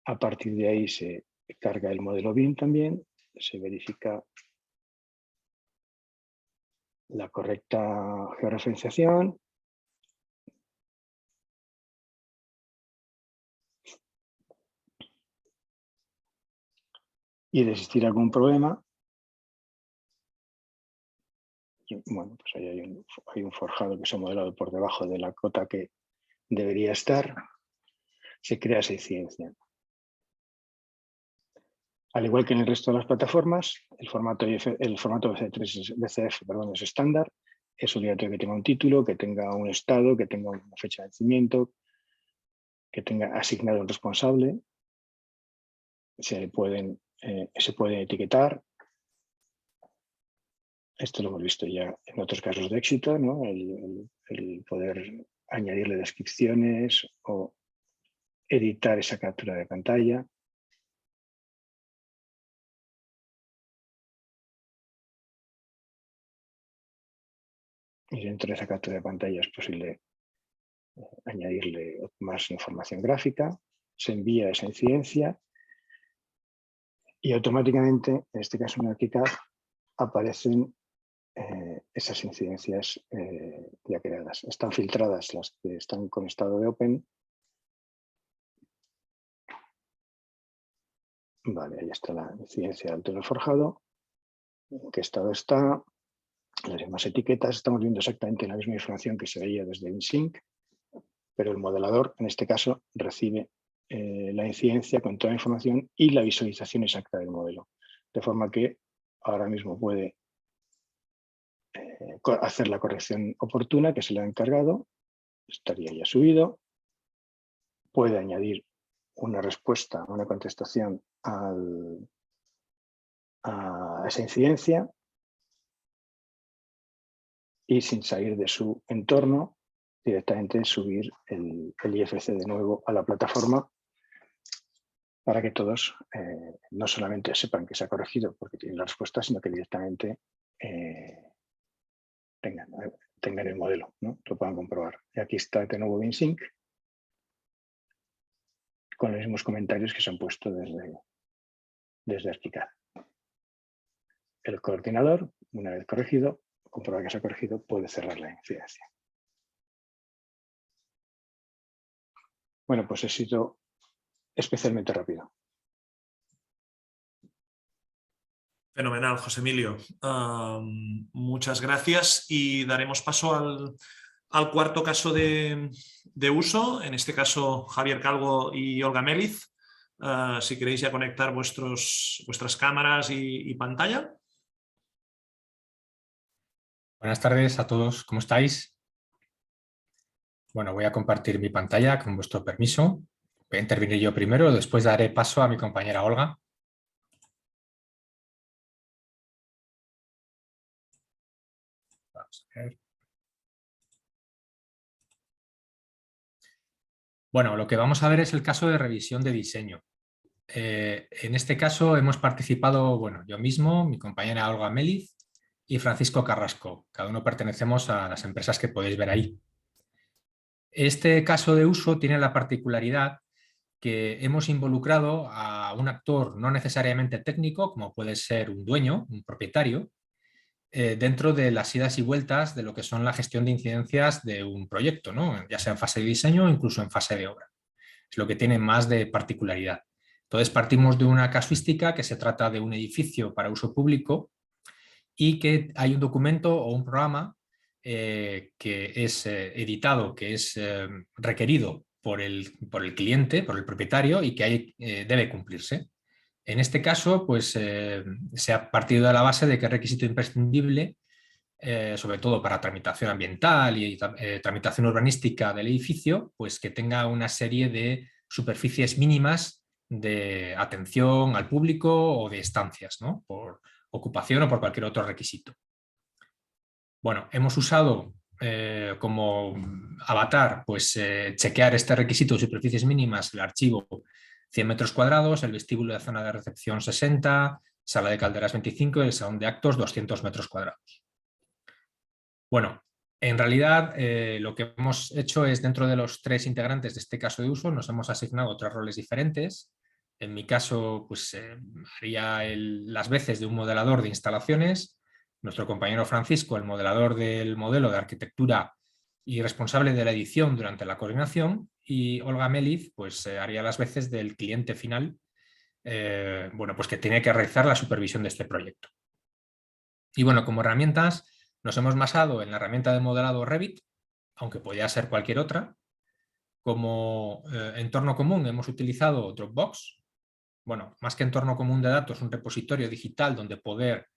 A partir de ahí se carga el modelo BIM también, se verifica la correcta georreferenciación y de existir algún problema, bueno, pues ahí hay un forjado que se ha modelado por debajo de la cota que debería estar, se crea esa incidencia. Al igual que en el resto de las plataformas, el formato BCF es estándar, es obligatorio que tenga un título, que tenga un estado, que tenga una fecha de vencimiento, que tenga asignado un responsable, se pueden etiquetar. Esto lo hemos visto ya en otros casos de éxito, ¿no? El poder añadirle descripciones o editar esa captura de pantalla. Y dentro de esa captura de pantalla es posible añadirle más información gráfica, se envía esa incidencia y automáticamente, en este caso en ArchiCAD, aparecen esas incidencias ya creadas. Están filtradas las que están con estado de Open Vale, ahí está la incidencia del túnel forjado. ¿En qué estado está? Las mismas etiquetas. Estamos viendo exactamente la misma información que se veía desde InSync, pero el modelador, en este caso, recibe la incidencia con toda la información y la visualización exacta del modelo. De forma que ahora mismo puede hacer la corrección oportuna que se le ha encargado. Estaría ya subido. Puede añadir una respuesta, una contestación a esa incidencia y, sin salir de su entorno, directamente subir el IFC de nuevo a la plataforma para que todos no solamente sepan que se ha corregido porque tienen la respuesta, sino que directamente tengan el modelo, ¿no? Lo puedan comprobar. Y aquí está de nuevo InSync con los mismos comentarios que se han puesto desde ArchiCAD. El coordinador, una vez corregido, comprobar que se ha corregido, puede cerrar la incidencia. Bueno, pues he sido especialmente rápido. Fenomenal, José Emilio. Muchas gracias y daremos paso al cuarto caso de uso, en este caso Javier Calvo y Olga Méliz. Si queréis ya conectar vuestras cámaras y pantalla. Buenas tardes a todos, ¿cómo estáis? Bueno, voy a compartir mi pantalla con vuestro permiso. Voy a intervenir yo primero, después daré paso a mi compañera Olga. Vamos a ver. Bueno, lo que vamos a ver es el caso de revisión de diseño. En este caso hemos participado, bueno, yo mismo, mi compañera Olga Méliz y Francisco Carrasco. Cada uno pertenecemos a las empresas que podéis ver ahí. Este caso de uso tiene la particularidad que hemos involucrado a un actor no necesariamente técnico, como puede ser un dueño, un propietario, dentro de las idas y vueltas de lo que son la gestión de incidencias de un proyecto, ¿no? Ya sea en fase de diseño o incluso en fase de obra. Es lo que tiene más de particularidad. Entonces partimos de una casuística que se trata de un edificio para uso público y que hay un documento o un programa que es editado, que es requerido por el cliente, por el propietario y que debe cumplirse. En este caso, pues se ha partido de la base de que es requisito imprescindible, sobre todo para tramitación ambiental y tramitación urbanística del edificio, pues que tenga una serie de superficies mínimas de atención al público o de estancias, ¿no? Por ocupación o por cualquier otro requisito. Bueno, hemos usado como avatar, pues chequear este requisito de superficies mínimas, el archivo 100 metros cuadrados, el vestíbulo de zona de recepción 60, sala de calderas 25 y el salón de actos 200 metros cuadrados. Bueno, en realidad lo que hemos hecho es, dentro de los 3 integrantes de este caso de uso, nos hemos asignado 3 roles diferentes. En mi caso, pues haría las veces de un modelador de instalaciones, nuestro compañero Francisco, el modelador del modelo de arquitectura y responsable de la edición durante la coordinación, y Olga Méliz pues, haría las veces del cliente final, bueno, pues que tiene que realizar la supervisión de este proyecto. Y bueno, como herramientas nos hemos basado en la herramienta de modelado Revit, aunque podría ser cualquier otra. Como entorno común hemos utilizado Dropbox. Bueno, más que entorno común de datos, un repositorio digital donde poder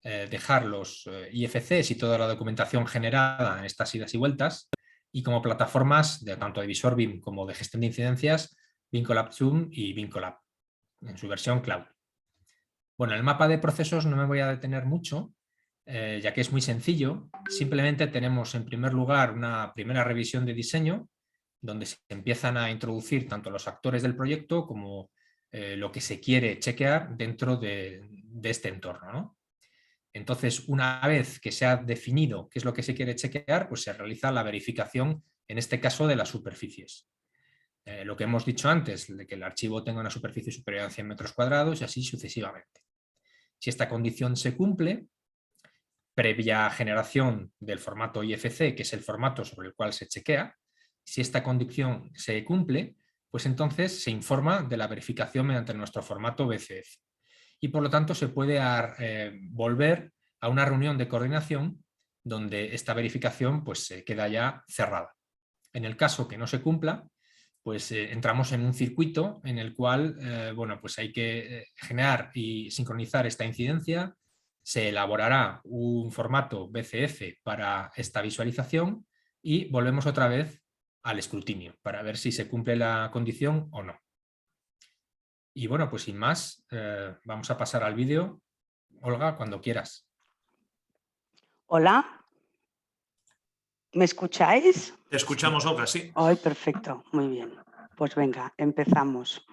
dejar los IFCs y toda la documentación generada en estas idas y vueltas, y como plataformas tanto de Visor BIM como de gestión de incidencias, Vincolab Zoom y Vincolab, en su versión cloud. Bueno, en el mapa de procesos no me voy a detener mucho, ya que es muy sencillo. Simplemente tenemos en primer lugar una primera revisión de diseño, donde se empiezan a introducir tanto los actores del proyecto como lo que se quiere chequear dentro de este entorno, ¿no? Entonces, una vez que se ha definido qué es lo que se quiere chequear, pues se realiza la verificación, en este caso, de las superficies. Lo que hemos dicho antes, de que el archivo tenga una superficie superior a 100 metros cuadrados y así sucesivamente. Si esta condición se cumple, previa generación del formato IFC, que es el formato sobre el cual se chequea, si esta condición se cumple, pues entonces se informa de la verificación mediante nuestro formato BCF. Y por lo tanto se puede volver a una reunión de coordinación donde esta verificación pues, queda ya cerrada. En el caso que no se cumpla, pues entramos en un circuito en el cual bueno, pues hay que generar y sincronizar esta incidencia, se elaborará un formato BCF para esta visualización y volvemos otra vez al escrutinio para ver si se cumple la condición o no. Y bueno, pues sin más, vamos a pasar al vídeo. Olga, cuando quieras. Hola, ¿me escucháis? Te escuchamos, Olga, sí. Ay, perfecto, muy bien. Pues venga, empezamos.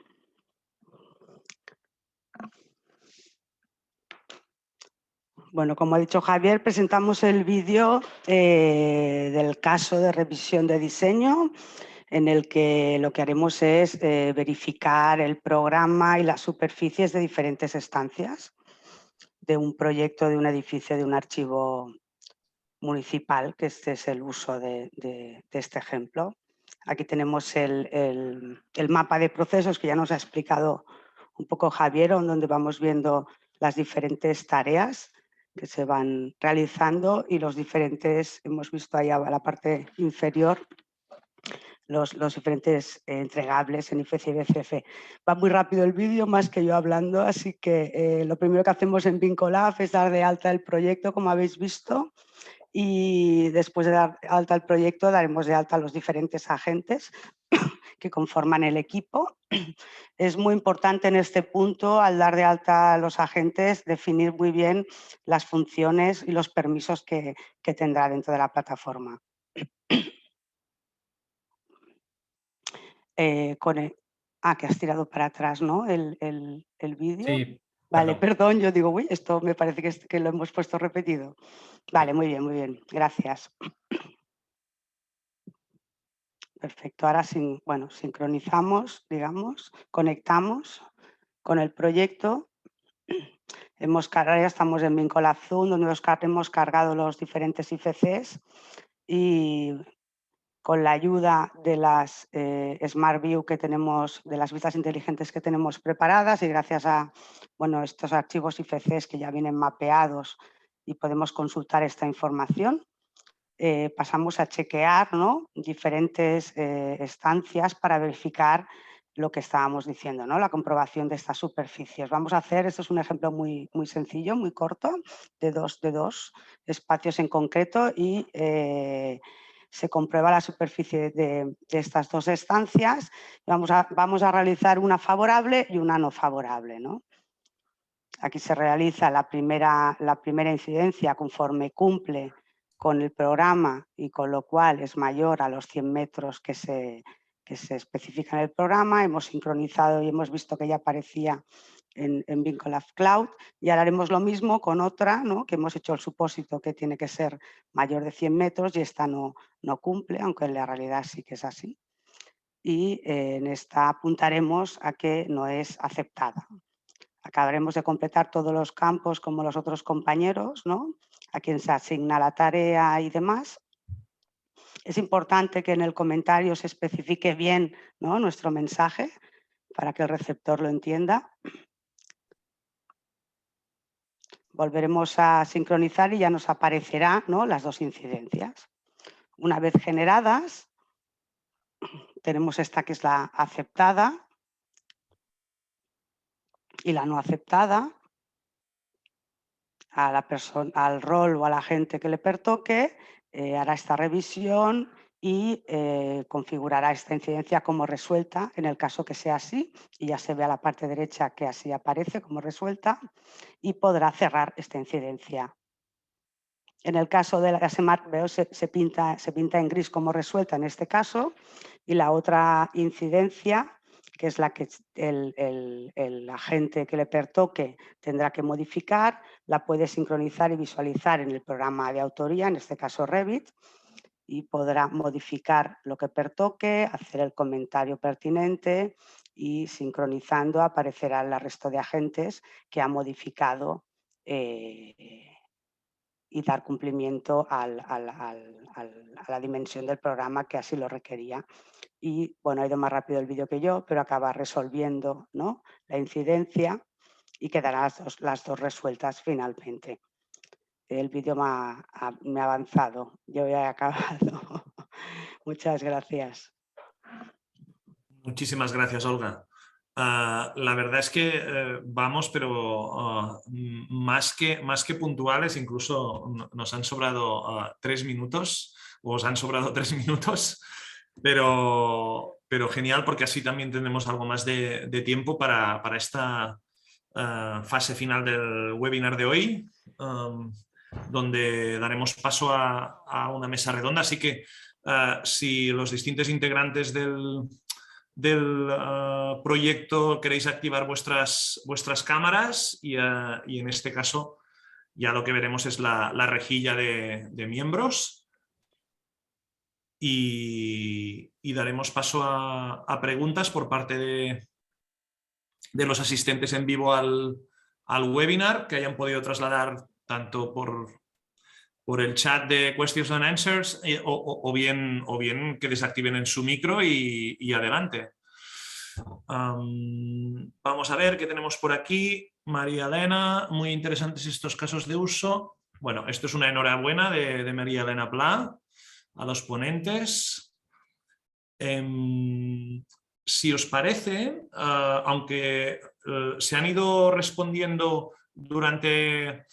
Bueno, como ha dicho Javier, presentamos el vídeo del caso de revisión de diseño, en el que lo que haremos es verificar el programa y las superficies de diferentes estancias de un proyecto, de un edificio, de un archivo municipal, que este es el uso de este ejemplo. Aquí tenemos el mapa de procesos que ya nos ha explicado un poco Javier, donde vamos viendo las diferentes tareas que se van realizando y los diferentes, hemos visto ahí a la parte inferior, los diferentes entregables en IFC y BCF. Va muy rápido el vídeo, más que yo hablando, así que lo primero que hacemos en Vincolab es dar de alta el proyecto, como habéis visto, y después de dar alta al proyecto daremos de alta a los diferentes agentes que conforman el equipo. Es muy importante en este punto, al dar de alta a los agentes, definir muy bien las funciones y los permisos que tendrá dentro de la plataforma. Que has tirado para atrás, ¿no? El vídeo. Sí, vale, perdón, yo digo, uy, esto me parece que lo hemos puesto repetido. Vale, muy bien, gracias. Perfecto, ahora bueno, sincronizamos, digamos, conectamos con el proyecto. Ya estamos en Vincolab Zoom, donde hemos cargado los diferentes IFCs y con la ayuda de las Smart View que tenemos, de las vistas inteligentes que tenemos preparadas y gracias a bueno, estos archivos IFCs que ya vienen mapeados y podemos consultar esta información. Pasamos a chequear, ¿no? diferentes estancias para verificar lo que estábamos diciendo, ¿no? La comprobación de estas superficies. Vamos a hacer, esto es un ejemplo muy sencillo, muy corto, de dos espacios en concreto y se comprueba la superficie de estas dos estancias. Vamos a realizar una favorable y una no favorable, ¿no? Aquí se realiza la primera incidencia conforme cumple con el programa y con lo cual es mayor a los 100 metros que se especifica en el programa. Hemos sincronizado y hemos visto que ya aparecía en Vincolab Cloud y ahora haremos lo mismo con otra, ¿no? que hemos hecho el supósito que tiene que ser mayor de 100 metros y esta no cumple, aunque en la realidad sí que es así. Y en esta apuntaremos a que no es aceptada. Acabaremos de completar todos los campos como los otros compañeros, ¿no? A quien se asigna la tarea y demás. Es importante que en el comentario se especifique bien, ¿no? nuestro mensaje para que el receptor lo entienda. Volveremos a sincronizar y ya nos aparecerán, ¿no? las dos incidencias. Una vez generadas, tenemos esta que es la aceptada y la no aceptada. Al rol o a la gente que le pertoque, hará esta revisión y configurará esta incidencia como resuelta en el caso que sea así, y ya se ve a la parte derecha que así aparece como resuelta y podrá cerrar esta incidencia. En el caso de la Smart View se pinta en gris como resuelta en este caso, y la otra incidencia, que es la que el agente que le pertoque tendrá que modificar, la puede sincronizar y visualizar en el programa de autoría, en este caso Revit, y podrá modificar lo que pertoque, hacer el comentario pertinente y sincronizando aparecerá el resto de agentes que ha modificado y dar cumplimiento a la dimensión del programa que así lo requería. Y bueno, ha ido más rápido el vídeo que yo, pero acaba resolviendo, ¿no?, la incidencia y quedarán las dos resueltas finalmente. El vídeo me ha avanzado, yo ya he acabado. Muchas gracias. Muchísimas gracias, Olga. La verdad es que vamos, pero más que puntuales, incluso nos han sobrado 3 minutos, o os han sobrado 3 minutos, pero genial, porque así también tendremos algo más de tiempo para esta fase final del webinar de hoy, donde daremos paso a una mesa redonda. Así que si los distintos integrantes del proyecto queréis activar vuestras cámaras y en este caso ya lo que veremos es la rejilla de miembros y daremos paso a preguntas por parte de los asistentes en vivo al webinar, que hayan podido trasladar tanto por el chat de Questions and Answers o bien que desactiven en su micro y adelante. Vamos a ver qué tenemos por aquí. María Elena, muy interesantes estos casos de uso. Bueno, esto es una enhorabuena de María Elena Pla a los ponentes. Si os parece, aunque se han ido respondiendo durante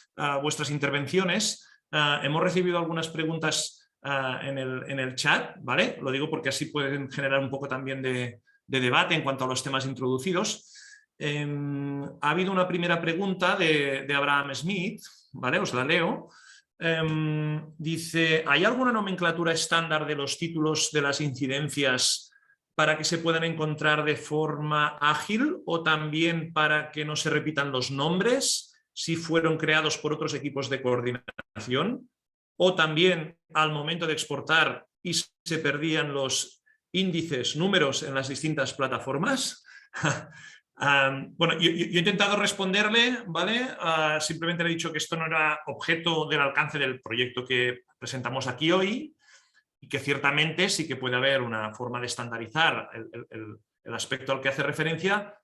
vuestras intervenciones, hemos recibido algunas preguntas en el chat, ¿vale? Lo digo porque así pueden generar un poco también de debate en cuanto a los temas introducidos. Ha habido una primera pregunta de Abraham Smith, ¿vale? Os la leo. Dice, ¿hay alguna nomenclatura estándar de los títulos de las incidencias para que se puedan encontrar de forma ágil o también para que no se repitan los nombres si fueron creados por otros equipos de coordinación? O también al momento de exportar y se perdían los índices, números en las distintas plataformas. Bueno, yo he intentado responderle, ¿vale? Simplemente le he dicho que esto no era objeto del alcance del proyecto que presentamos aquí hoy y que ciertamente sí que puede haber una forma de estandarizar el aspecto al que hace referencia,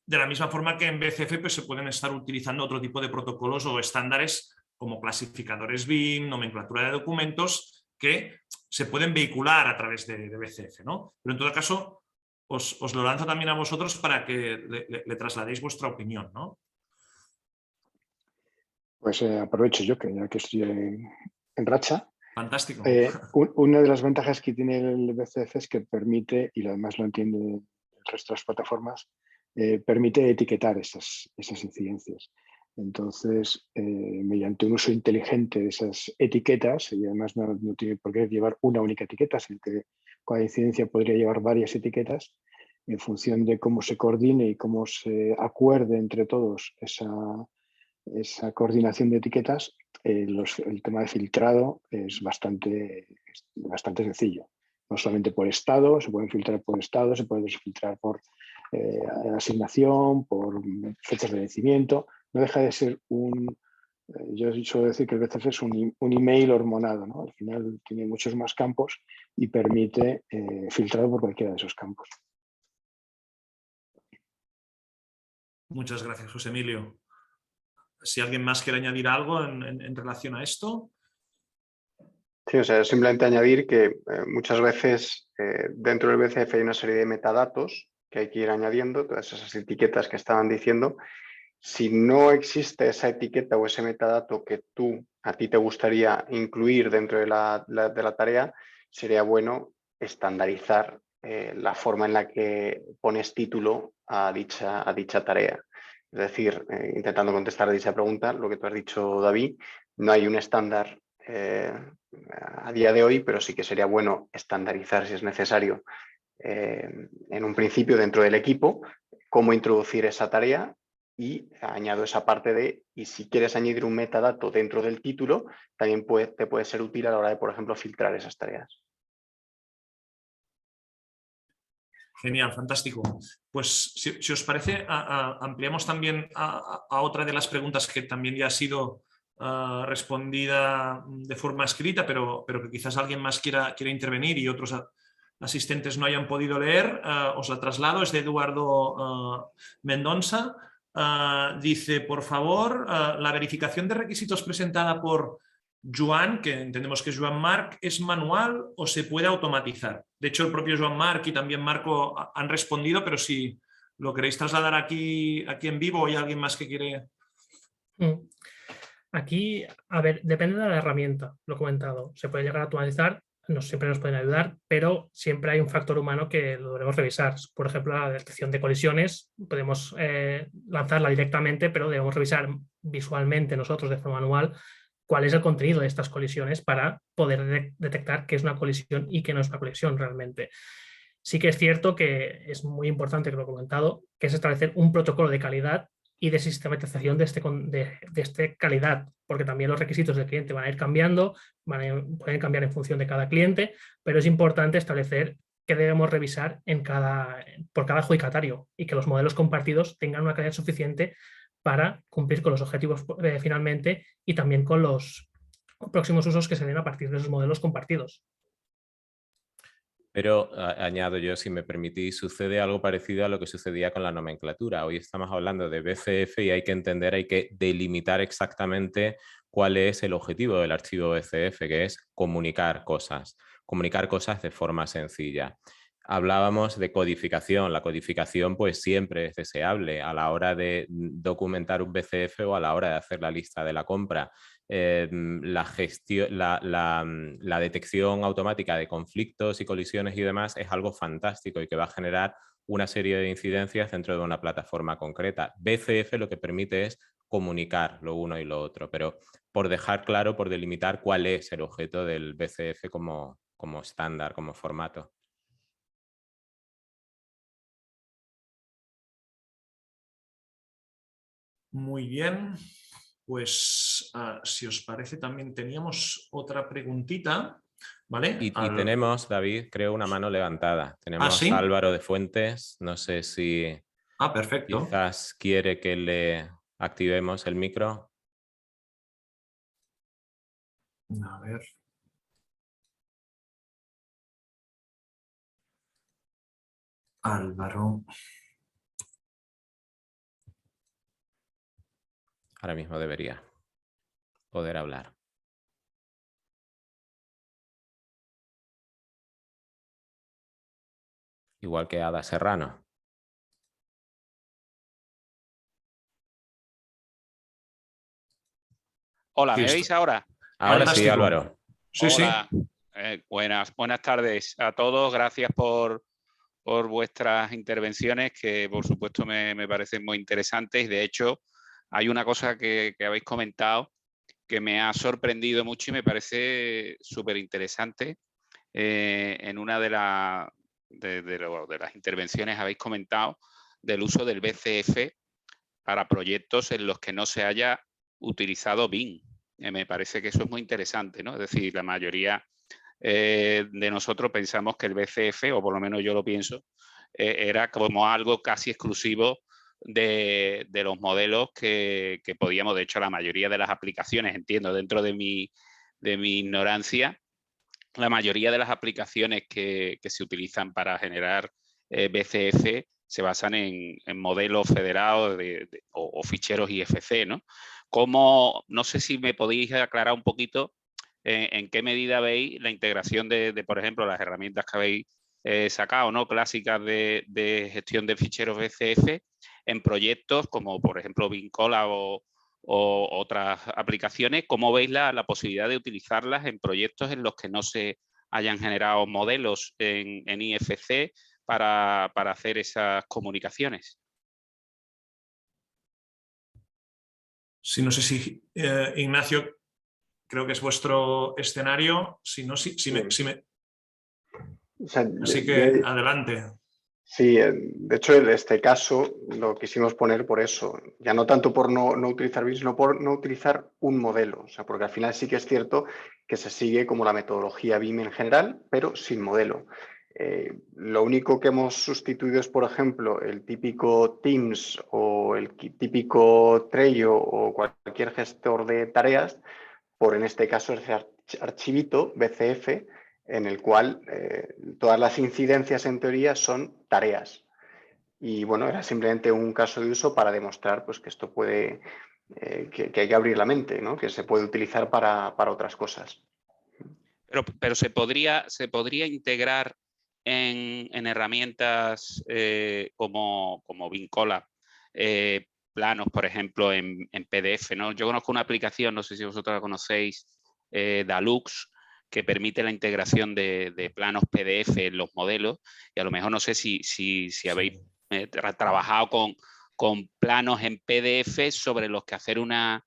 de la misma forma que en BCF pues, se pueden estar utilizando otro tipo de protocolos o estándares como clasificadores BIM, nomenclatura de documentos, que se pueden vehicular a través de BCF, ¿no? Pero en todo caso, os lo lanzo también a vosotros para que le trasladéis vuestra opinión, ¿no? Pues aprovecho yo, que ya que estoy en racha. Fantástico. Una de las ventajas que tiene el BCF es que permite, y además lo entiende el resto de las plataformas, permite etiquetar esas incidencias. Entonces, mediante un uso inteligente de esas etiquetas, y además no tiene por qué llevar una única etiqueta, sino que cada incidencia podría llevar varias etiquetas, en función de cómo se coordine y cómo se acuerde entre todos esa coordinación de etiquetas, el tema de filtrado es bastante sencillo. No solamente por estado, se pueden filtrar por estado, se puede filtrar por asignación, por fechas de vencimiento. No deja de ser yo suelo decir que el BCF es un email hormonado, ¿no? Al final tiene muchos más campos y permite filtrar por cualquiera de esos campos. Muchas gracias, José Emilio. Si alguien más quiere añadir algo en relación a esto. Sí, o sea, simplemente añadir que muchas veces dentro del BCF hay una serie de metadatos que hay que ir añadiendo, todas esas etiquetas que estaban diciendo. Si no existe esa etiqueta o ese metadato que a ti te gustaría incluir dentro de la tarea, sería bueno estandarizar la forma en la que pones título a dicha tarea. Es decir, intentando contestar a dicha pregunta, lo que tú has dicho, David, no hay un estándar a día de hoy, pero sí que sería bueno estandarizar, si es necesario, en un principio dentro del equipo, cómo introducir esa tarea, y añado esa parte y si quieres añadir un metadato dentro del título, también te puede ser útil a la hora de, por ejemplo, filtrar esas tareas. Genial, fantástico. Pues si os parece, ampliamos también a otra de las preguntas que también ya ha sido respondida de forma escrita, pero que quizás alguien más quiera intervenir y otros asistentes no hayan podido leer, os la traslado. Es de Eduardo Mendonça. Dice, por favor, la verificación de requisitos presentada por Joan, que entendemos que es Joan Marc, ¿es manual o se puede automatizar? De hecho, el propio Joan Marc y también Marco han respondido, pero si lo queréis trasladar aquí en vivo o hay alguien más que quiere... Aquí, a ver, depende de la herramienta, lo he comentado. Se puede llegar a automatizar, siempre nos pueden ayudar, pero siempre hay un factor humano que lo debemos revisar. Por ejemplo, la detección de colisiones, podemos lanzarla directamente, pero debemos revisar visualmente nosotros de forma manual cuál es el contenido de estas colisiones para poder detectar qué es una colisión y qué no es una colisión realmente. Sí que es cierto que es muy importante, que lo he comentado, que es establecer un protocolo de calidad y de sistematización de este calidad, porque también los requisitos del cliente van a ir cambiando, pueden cambiar en función de cada cliente, pero es importante establecer qué debemos revisar por cada adjudicatario y que los modelos compartidos tengan una calidad suficiente para cumplir con los objetivos finalmente y también con los próximos usos que se den a partir de esos modelos compartidos. Pero añado yo, si me permitís, sucede algo parecido a lo que sucedía con la nomenclatura. Hoy estamos hablando de BCF y hay que entender, hay que delimitar exactamente cuál es el objetivo del archivo BCF, que es comunicar cosas de forma sencilla. Hablábamos de codificación. La codificación pues siempre es deseable a la hora de documentar un BCF o a la hora de hacer la lista de la compra. La detección automática de conflictos y colisiones y demás es algo fantástico y que va a generar una serie de incidencias dentro de una plataforma concreta. BCF lo que permite es comunicar lo uno y lo otro, pero por dejar claro, por delimitar cuál es el objeto del BCF como estándar, como formato. Muy bien. Pues si os parece, también teníamos otra preguntita, ¿vale? Y tenemos, David, creo, una mano levantada. Tenemos ¿sí? a Álvaro de Fuentes. No sé si perfecto. Quizás quiere que le activemos el micro. A ver. Álvaro. Ahora mismo debería poder hablar. Igual que Ada Serrano. Hola, ¿me veis ahora? Ahora sí, Álvaro. Sí, hola, buenas tardes a todos. Gracias por vuestras intervenciones, que por supuesto me parecen muy interesantes. De hecho, hay una cosa que habéis comentado que me ha sorprendido mucho y me parece súper interesante. En una de las intervenciones habéis comentado del uso del BCF para proyectos en los que no se haya utilizado BIM. Me parece que eso es muy interesante, ¿no? Es decir, la mayoría de nosotros pensamos que el BCF, o por lo menos yo lo pienso, era como algo casi exclusivo de los modelos que podíamos. De hecho, la mayoría de las aplicaciones, entiendo, dentro de mi ignorancia, la mayoría de las aplicaciones que se utilizan para generar BCF se basan en modelos federados o ficheros IFC, ¿no? No sé si me podéis aclarar un poquito en qué medida veis la integración de, por ejemplo, las herramientas que habéis sacado, ¿no? Clásicas de gestión de ficheros BCF en proyectos como, por ejemplo, Vincola o otras aplicaciones. ¿Cómo veis la posibilidad de utilizarlas en proyectos en los que no se hayan generado modelos en IFC para hacer esas comunicaciones? Sí, no sé si Ignacio, creo que es vuestro escenario. Si no, Así que adelante. Sí, de hecho, en este caso lo quisimos poner por eso, ya no tanto por no utilizar BIM, sino por no utilizar un modelo, o sea, porque al final sí que es cierto que se sigue como la metodología BIM en general, pero sin modelo. Lo único que hemos sustituido es, por ejemplo, el típico Teams o el típico Trello o cualquier gestor de tareas por, en este caso, ese archivito BCF en el cual todas las incidencias en teoría son tareas. Y bueno, era simplemente un caso de uso para demostrar pues, que esto puede, que hay que abrir la mente, ¿no? Que se puede utilizar para otras cosas. Pero se podría integrar en herramientas como Vincola, planos, por ejemplo, en PDF, ¿no? Yo conozco una aplicación, no sé si vosotros la conocéis, Dalux, que permite la integración de planos PDF en los modelos, y a lo mejor no sé si habéis trabajado con planos en PDF sobre los que hacer una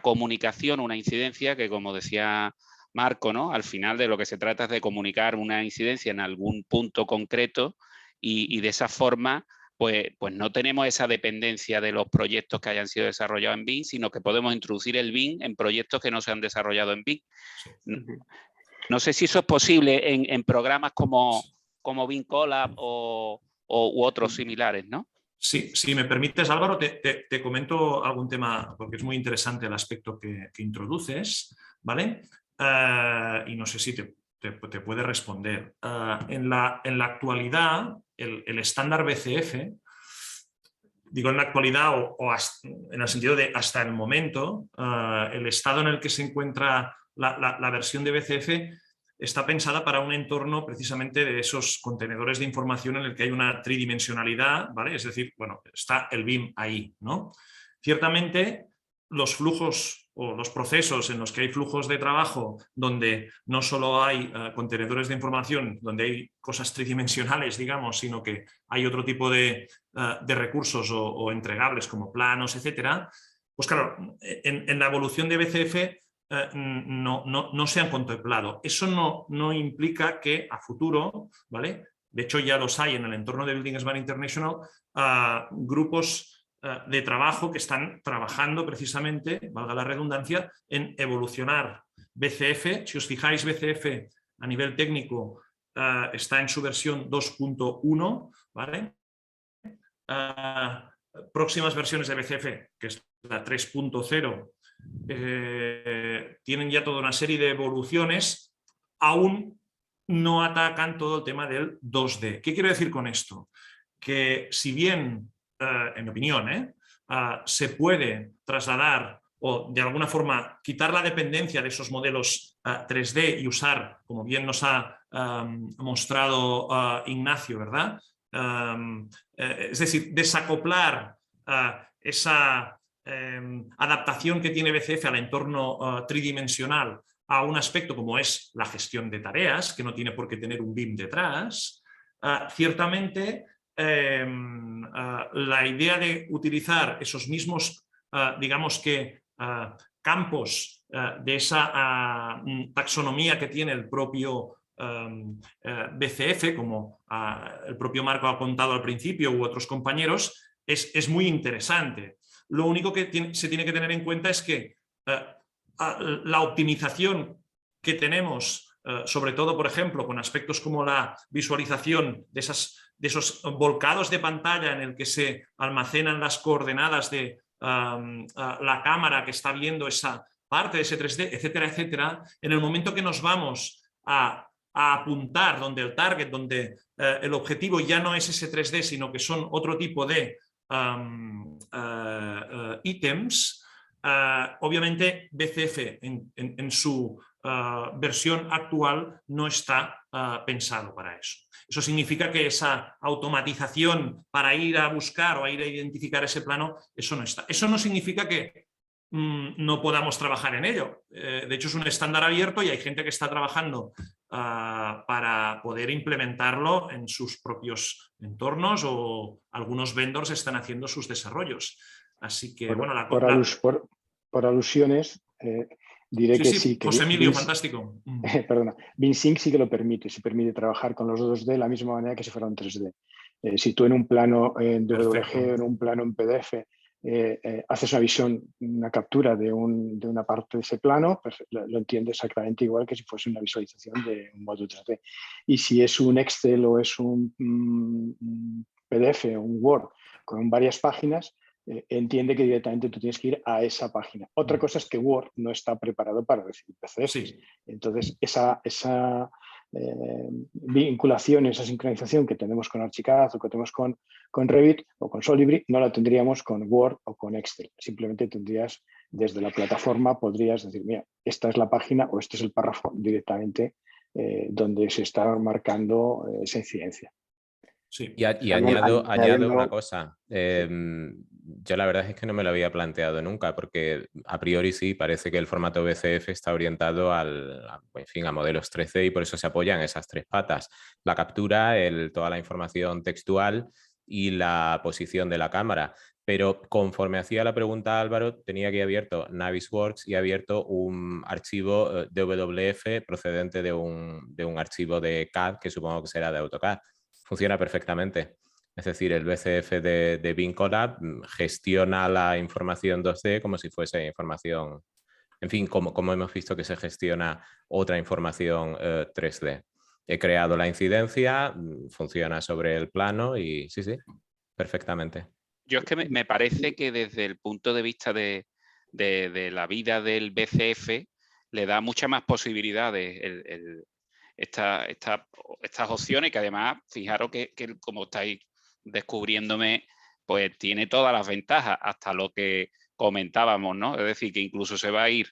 comunicación, una incidencia que, como decía Marco, ¿no? Al final de lo que se trata es de comunicar una incidencia en algún punto concreto y de esa forma pues no tenemos esa dependencia de los proyectos que hayan sido desarrollados en BIM, sino que podemos introducir el BIM en proyectos que no se han desarrollado en BIM. No sé si eso es posible en programas como Vincola u otros similares, ¿no? Sí, si me permites, Álvaro, te comento algún tema, porque es muy interesante el aspecto que introduces, ¿vale? Y no sé si te puede responder. En la actualidad, el estándar BCF, digo en la actualidad o en el sentido de hasta el momento, el estado en el que se encuentra la versión de BCF está pensada para un entorno precisamente de esos contenedores de información en el que hay una tridimensionalidad, ¿vale? Es decir, bueno, está el BIM ahí, ¿no? Ciertamente, los flujos o los procesos en los que hay flujos de trabajo donde no solo hay contenedores de información, donde hay cosas tridimensionales, digamos, sino que hay otro tipo de recursos o entregables como planos, etcétera, pues claro, en la evolución de BCF no se han contemplado. Eso no implica que a futuro, ¿vale? De hecho, ya los hay en el entorno de Building Smart International, grupos de trabajo que están trabajando precisamente, valga la redundancia, en evolucionar BCF. Si os fijáis, BCF a nivel técnico está en su versión 2.1, ¿vale? Próximas versiones de BCF, que es la 3.0, tienen ya toda una serie de evoluciones, aún no atacan todo el tema del 2D. ¿Qué quiero decir con esto? Que si bien, en mi opinión, se puede trasladar o de alguna forma quitar la dependencia de esos modelos 3D y usar, como bien nos ha mostrado Ignacio, ¿verdad? Es decir, desacoplar esa adaptación que tiene BCF al entorno tridimensional a un aspecto como es la gestión de tareas, que no tiene por qué tener un BIM detrás, ciertamente la idea de utilizar esos mismos, digamos que, campos de esa taxonomía que tiene el propio BCF, como el propio Marco ha contado al principio u otros compañeros, es muy interesante. Lo único que se tiene que tener en cuenta es que la optimización que tenemos, sobre todo, por ejemplo, con aspectos como la visualización de esos volcados de pantalla en el que se almacenan las coordenadas de la cámara que está viendo esa parte de ese 3D, etcétera, etcétera, en el momento que nos vamos a apuntar donde el target, donde el objetivo ya no es ese 3D, sino que son otro tipo de ítems, obviamente BCF en su versión actual no está pensado para eso. Eso significa que esa automatización para ir a buscar o a ir a identificar ese plano, eso no está. Eso no significa que no podamos trabajar en ello. De hecho, es un estándar abierto y hay gente que está trabajando para poder implementarlo en sus propios entornos, o algunos vendors están haciendo sus desarrollos. Así que, por alusiones, diré que sí. Que José Emilio, fantástico. Perdona, BIMsync sí que lo permite, se permite trabajar con los 2D de la misma manera que si fuera un 3D. Si tú en un plano en WG o en un plano en PDF haces una visión, una captura de una parte de ese plano, pues lo entiende exactamente igual que si fuese una visualización de un módulo 3D. Y si es un Excel o es un PDF o un Word con varias páginas, entiende que directamente tú tienes que ir a esa página. Otra cosa es que Word no está preparado para recibir PCFs. Sí. Entonces, esa vinculación, esa sincronización que tenemos con Archicad o que tenemos con Revit o con Solibri, no la tendríamos con Word o con Excel. Simplemente tendrías, desde la plataforma, podrías decir, mira, esta es la página o este es el párrafo directamente donde se está marcando esa incidencia. Sí. Y añado una cosa. Yo la verdad es que no me lo había planteado nunca, porque a priori sí parece que el formato BCF está orientado a modelos 3D y por eso se apoyan esas tres patas: la captura, toda la información textual y la posición de la cámara. Pero conforme hacía la pregunta Álvaro, tenía aquí abierto Navisworks y abierto un archivo DWF procedente de un archivo de CAD, que supongo que será de AutoCAD. Funciona perfectamente. Es decir, el BCF de Vincolab gestiona la información 2D como si fuese información, en fin, como hemos visto que se gestiona otra información 3D. He creado la incidencia, funciona sobre el plano y sí, perfectamente. Yo es que me parece que desde el punto de vista de la vida del BCF le da muchas más posibilidades estas opciones, que además, fijaros que como estáis descubriéndome, pues tiene todas las ventajas, hasta lo que comentábamos, ¿no? Es decir, que incluso se va a ir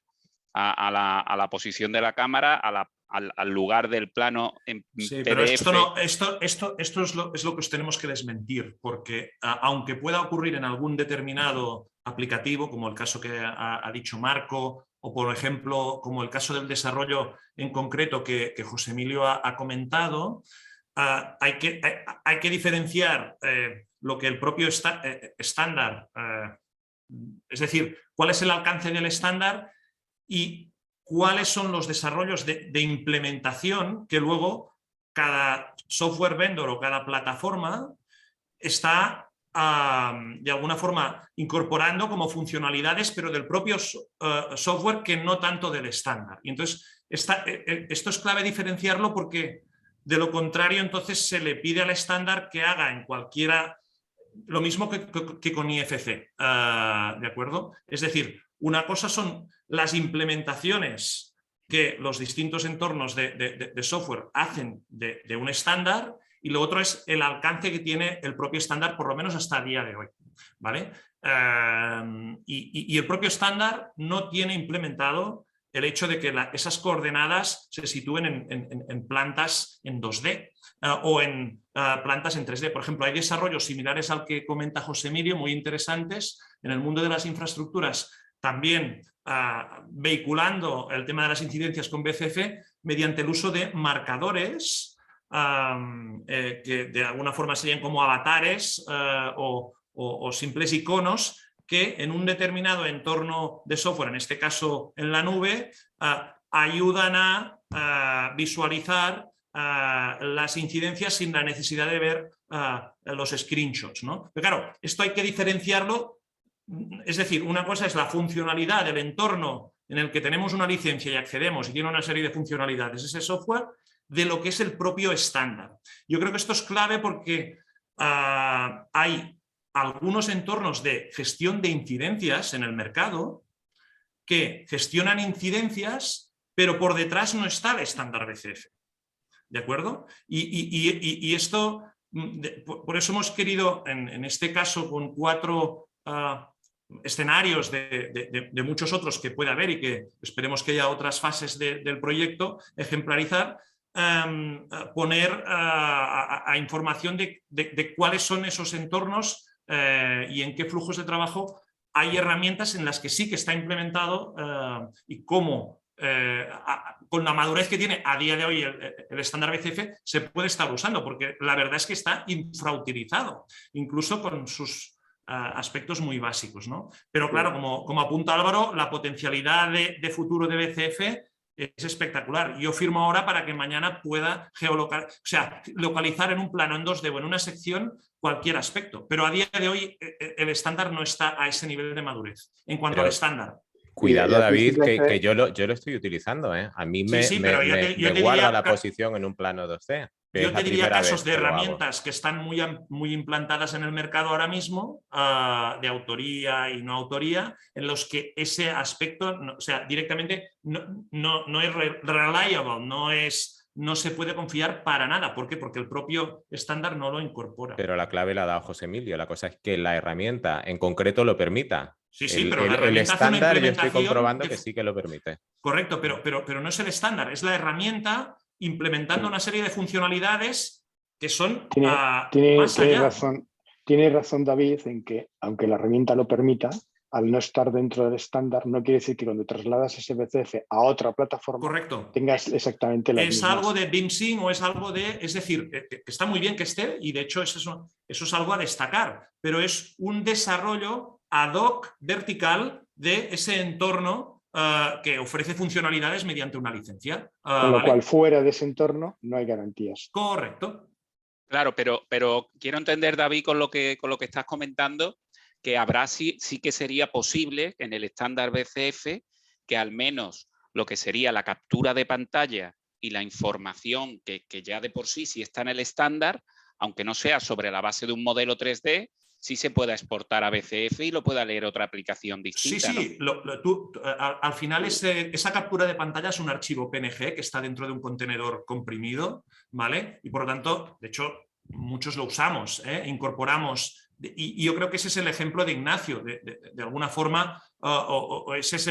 a la posición de la cámara, al lugar del plano en sí, PDF. pero esto es lo que os tenemos que desmentir, porque aunque pueda ocurrir en algún determinado aplicativo, como el caso que ha dicho Marco, o por ejemplo, como el caso del desarrollo en concreto que José Emilio ha comentado, hay que diferenciar lo que el propio estándar, es decir, cuál es el alcance del estándar y cuáles son los desarrollos de implementación que luego cada software vendor o cada plataforma está de alguna forma incorporando como funcionalidades, pero del propio software, que no tanto del estándar. Y entonces esto es clave diferenciarlo, porque de lo contrario entonces se le pide al estándar que haga en cualquiera lo mismo que con IFC, ¿de acuerdo? Es decir, una cosa son las implementaciones que los distintos entornos de software hacen de un estándar, y lo otro es el alcance que tiene el propio estándar, por lo menos hasta el día de hoy, ¿vale? Y el propio estándar no tiene implementado el hecho de que esas coordenadas se sitúen en plantas en 2D o en plantas en 3D. Por ejemplo, hay desarrollos similares al que comenta José Emilio, muy interesantes en el mundo de las infraestructuras, también vehiculando el tema de las incidencias con BCF mediante el uso de marcadores que de alguna forma serían como avatares o simples iconos, que en un determinado entorno de software, en este caso en la nube, ayudan a visualizar las incidencias sin la necesidad de ver los screenshots, ¿no? Pero claro, esto hay que diferenciarlo. Es decir, una cosa es la funcionalidad del entorno en el que tenemos una licencia y accedemos y tiene una serie de funcionalidades ese software, de lo que es el propio estándar. Yo creo que esto es clave porque hay algunos entornos de gestión de incidencias en el mercado que gestionan incidencias, pero por detrás no está el estándar BCF. ¿De acuerdo? Y esto, por eso hemos querido, en este caso, con 4 escenarios de muchos otros que puede haber y que esperemos que haya otras fases del proyecto, ejemplarizar, poner a información de cuáles son esos entornos y en qué flujos de trabajo hay herramientas en las que sí que está implementado y cómo con la madurez que tiene a día de hoy el estándar BCF se puede estar usando, porque la verdad es que está infrautilizado, incluso con sus aspectos muy básicos, ¿no? Pero claro, como apunta Álvaro, la potencialidad de futuro de BCF es espectacular. Yo firmo ahora para que mañana pueda localizar en un plano en 2D o en una sección cualquier aspecto. Pero a día de hoy el estándar no está a ese nivel de madurez en cuanto al estándar. Cuidado, David, que simplemente- yo lo estoy utilizando. A mí me, Sí, pero yo me te guarda diría la posición en un plano 2D. Yo te diría casos de que lo hago. herramientas que están muy implantadas en el mercado ahora mismo, de autoría y no autoría, en los que ese aspecto, directamente no es reliable, no se puede confiar para nada. ¿Por qué? Porque el propio estándar no lo incorpora. Pero la clave la ha dado José Emilio. La cosa es que la herramienta en concreto lo permita. Sí, pero la el herramienta hace una estándar yo estoy implementación comprobando que sí que lo permite. Correcto, pero no es el estándar, es la herramienta implementando una serie de funcionalidades que son más allá. Tiene razón David en que, aunque la herramienta lo permita, al no estar dentro del estándar, no quiere decir que cuando trasladas ese BCF a otra plataforma Correcto. tengas exactamente las Es mismas. algo de BIMSync o es algo de... Es decir, que está muy bien que esté y de hecho eso es algo a destacar, pero es un desarrollo ad hoc vertical de ese entorno que ofrece funcionalidades mediante una licencia. Con lo cual, fuera de ese entorno no hay garantías. Correcto. Claro, pero quiero entender, David, con lo que estás comentando, que habrá sí que sería posible en el estándar BCF que al menos lo que sería la captura de pantalla y la información que ya de por sí está en el estándar, aunque no sea sobre la base de un modelo 3D, sí se pueda exportar a BCF y lo pueda leer otra aplicación distinta. Sí, ¿no? Al final esa captura de pantalla es un archivo PNG que está dentro de un contenedor comprimido, ¿vale? Y por lo tanto, de hecho, muchos lo usamos, incorporamos, y yo creo que ese es el ejemplo de Ignacio, de alguna forma, esa es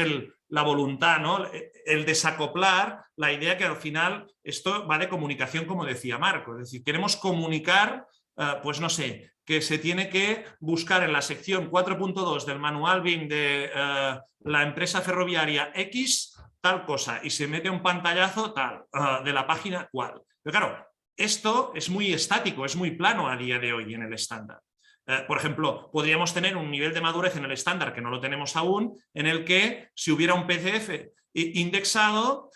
la voluntad, ¿no? El desacoplar la idea que al final esto va de comunicación, como decía Marco, es decir, queremos comunicar, pues no sé, que se tiene que buscar en la sección 4.2 del manual BIM de la empresa ferroviaria X tal cosa y se mete un pantallazo tal de la página cual. Pero claro, esto es muy estático, es muy plano a día de hoy en el estándar. Por ejemplo, podríamos tener un nivel de madurez en el estándar que no lo tenemos aún, en el que si hubiera un PDF indexado,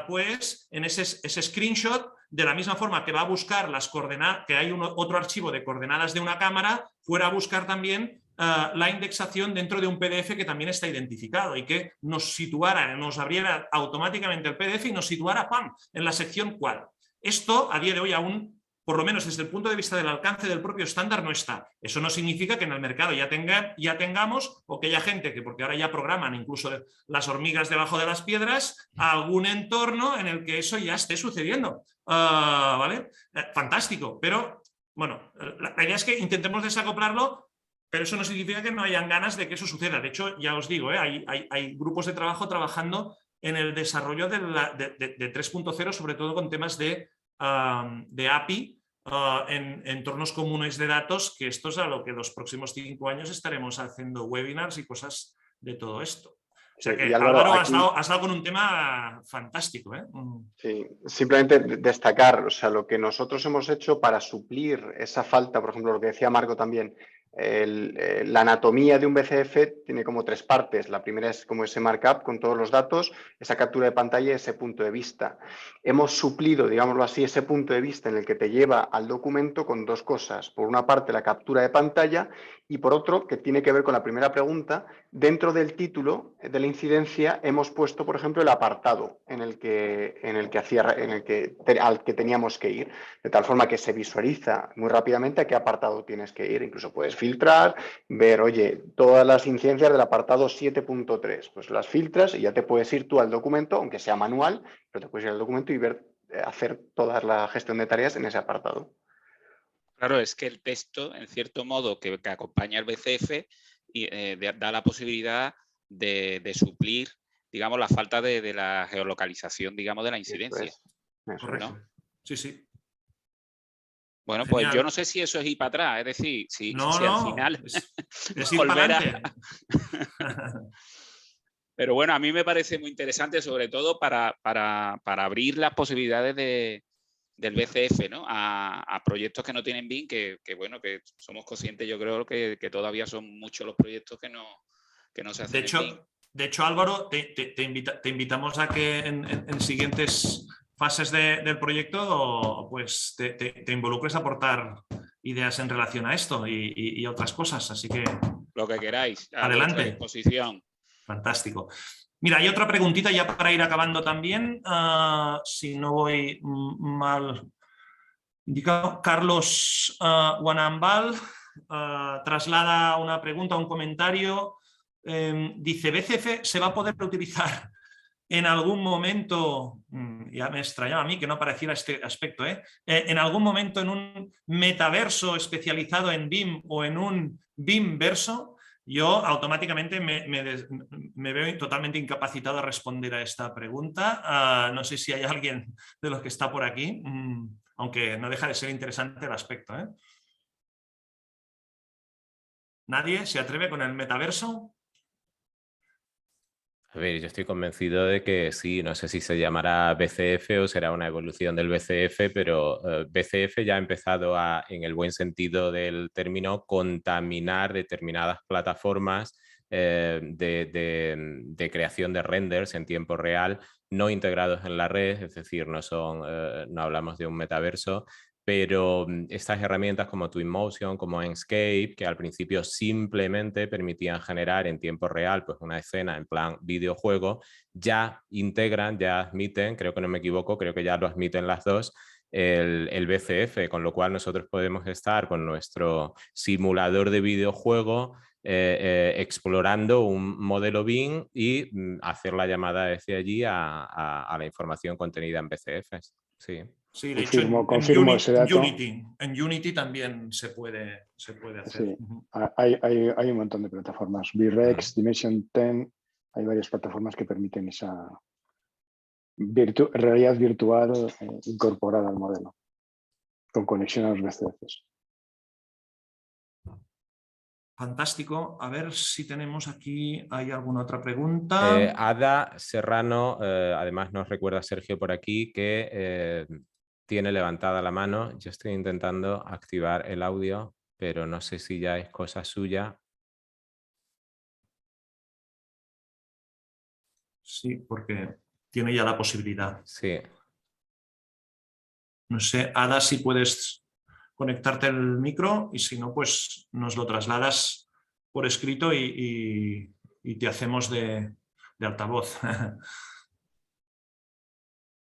pues en ese screenshot, de la misma forma que va a buscar las coordenadas, que hay otro archivo de coordenadas de una cámara, fuera a buscar también la indexación dentro de un PDF que también está identificado y que nos situara, nos abriera automáticamente el PDF y nos situara ¡pam!, en la sección cual. Esto a día de hoy aún, por lo menos desde el punto de vista del alcance del propio estándar, no está. Eso no significa que en el mercado ya tengamos o que haya gente que, porque ahora ya programan incluso las hormigas debajo de las piedras, algún entorno en el que eso ya esté sucediendo. ¿Vale? Fantástico, pero bueno, la idea es que intentemos desacoplarlo, pero eso no significa que no hayan ganas de que eso suceda. De hecho, ya os digo, hay grupos de trabajo trabajando en el desarrollo de 3.0, sobre todo con temas de API en entornos comunes de datos, que esto es a lo que los próximos 5 años estaremos haciendo webinars y cosas de todo esto. O sea que, Álvaro, has dado con un tema fantástico, ¿eh? Sí, simplemente destacar, o sea, lo que nosotros hemos hecho para suplir esa falta, por ejemplo, lo que decía Marco también, la anatomía de un BCF tiene como 3 partes. La primera es como ese markup con todos los datos, esa captura de pantalla y ese punto de vista. Hemos suplido, digámoslo así, ese punto de vista en el que te lleva al documento con 2 cosas. Por una parte, la captura de pantalla y por otro, que tiene que ver con la primera pregunta, dentro del título de la incidencia hemos puesto, por ejemplo, el apartado al que teníamos que ir, de tal forma que se visualiza muy rápidamente a qué apartado tienes que ir. Incluso puedes filtrar, ver, oye, todas las incidencias del apartado 7.3, pues las filtras y ya te puedes ir tú al documento, aunque sea manual, pero te puedes ir al documento y ver, hacer toda la gestión de tareas en ese apartado. Claro, es que el texto, en cierto modo, que acompaña al BCF, da la posibilidad de suplir, digamos, la falta de la geolocalización, digamos, de la incidencia. Eso es. Correcto. ¿No? Sí. Bueno, Genial. pues yo no sé si eso es ir para atrás, es decir, si al final es ir para adelante. Pero bueno, a mí me parece muy interesante, sobre todo para abrir las posibilidades del BCF, ¿no? A proyectos que no tienen BIM, que bueno, que somos conscientes, yo creo que todavía son muchos los proyectos que no se hacen. De hecho, Álvaro, te invitamos a que en siguientes fases del proyecto pues te involucres a aportar ideas en relación a esto y otras cosas. Así que... Lo que queráis. A adelante. vuestra disposición. Fantástico. Mira, hay otra preguntita ya para ir acabando también. Si no voy mal indicado, Carlos Guanambal traslada una pregunta, un comentario. Dice, ¿BCF se va a poder utilizar en algún momento, ya me extrañaba a mí que no apareciera este aspecto, en algún momento en un metaverso especializado en BIM o en un BIM verso? Yo automáticamente me veo totalmente incapacitado a responder a esta pregunta. No sé si hay alguien de los que está por aquí, aunque no deja de ser interesante el aspecto. ¿Nadie se atreve con el metaverso? A ver, yo estoy convencido de que sí, no sé si se llamará BCF o será una evolución del BCF, pero BCF ya ha empezado a, en el buen sentido del término, contaminar determinadas plataformas de creación de renders en tiempo real, no integrados en la red, es decir, no hablamos de un metaverso, pero estas herramientas como Twinmotion, como Enscape, que al principio simplemente permitían generar en tiempo real pues una escena en plan videojuego, ya integran, ya admiten, creo que no me equivoco, creo que ya lo admiten las dos, el BCF, con lo cual nosotros podemos estar con nuestro simulador de videojuego explorando un modelo BIM y hacer la llamada desde allí a la información contenida en BCFs. Sí. Sí, de hecho, confirmo ese dato. En Unity también se puede hacer. Sí, hay un montón de plataformas. VREX, Dimension 10, hay varias plataformas que permiten esa realidad virtual incorporada al modelo, con conexión a los BCFs. Fantástico. A ver si tenemos aquí, ¿hay alguna otra pregunta? Ada Serrano, además nos recuerda Sergio por aquí que tiene levantada la mano. Yo estoy intentando activar el audio, pero no sé si ya es cosa suya. Sí, porque tiene ya la posibilidad. Sí. No sé, Ada, si puedes conectarte el micro y si no, pues nos lo trasladas por escrito y te hacemos de altavoz.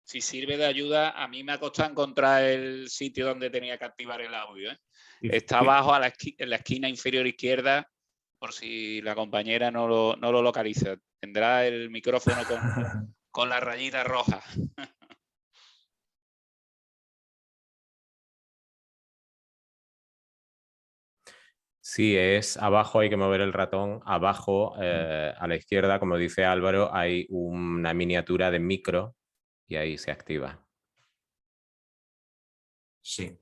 Si sirve de ayuda, a mí me ha costado encontrar el sitio donde tenía que activar el audio. Está abajo en la esquina inferior izquierda, por si la compañera no lo localiza. Tendrá el micrófono con la rayita roja. Sí, es abajo, hay que mover el ratón. Abajo, a la izquierda, como dice Álvaro, hay una miniatura de micro y ahí se activa. Sí.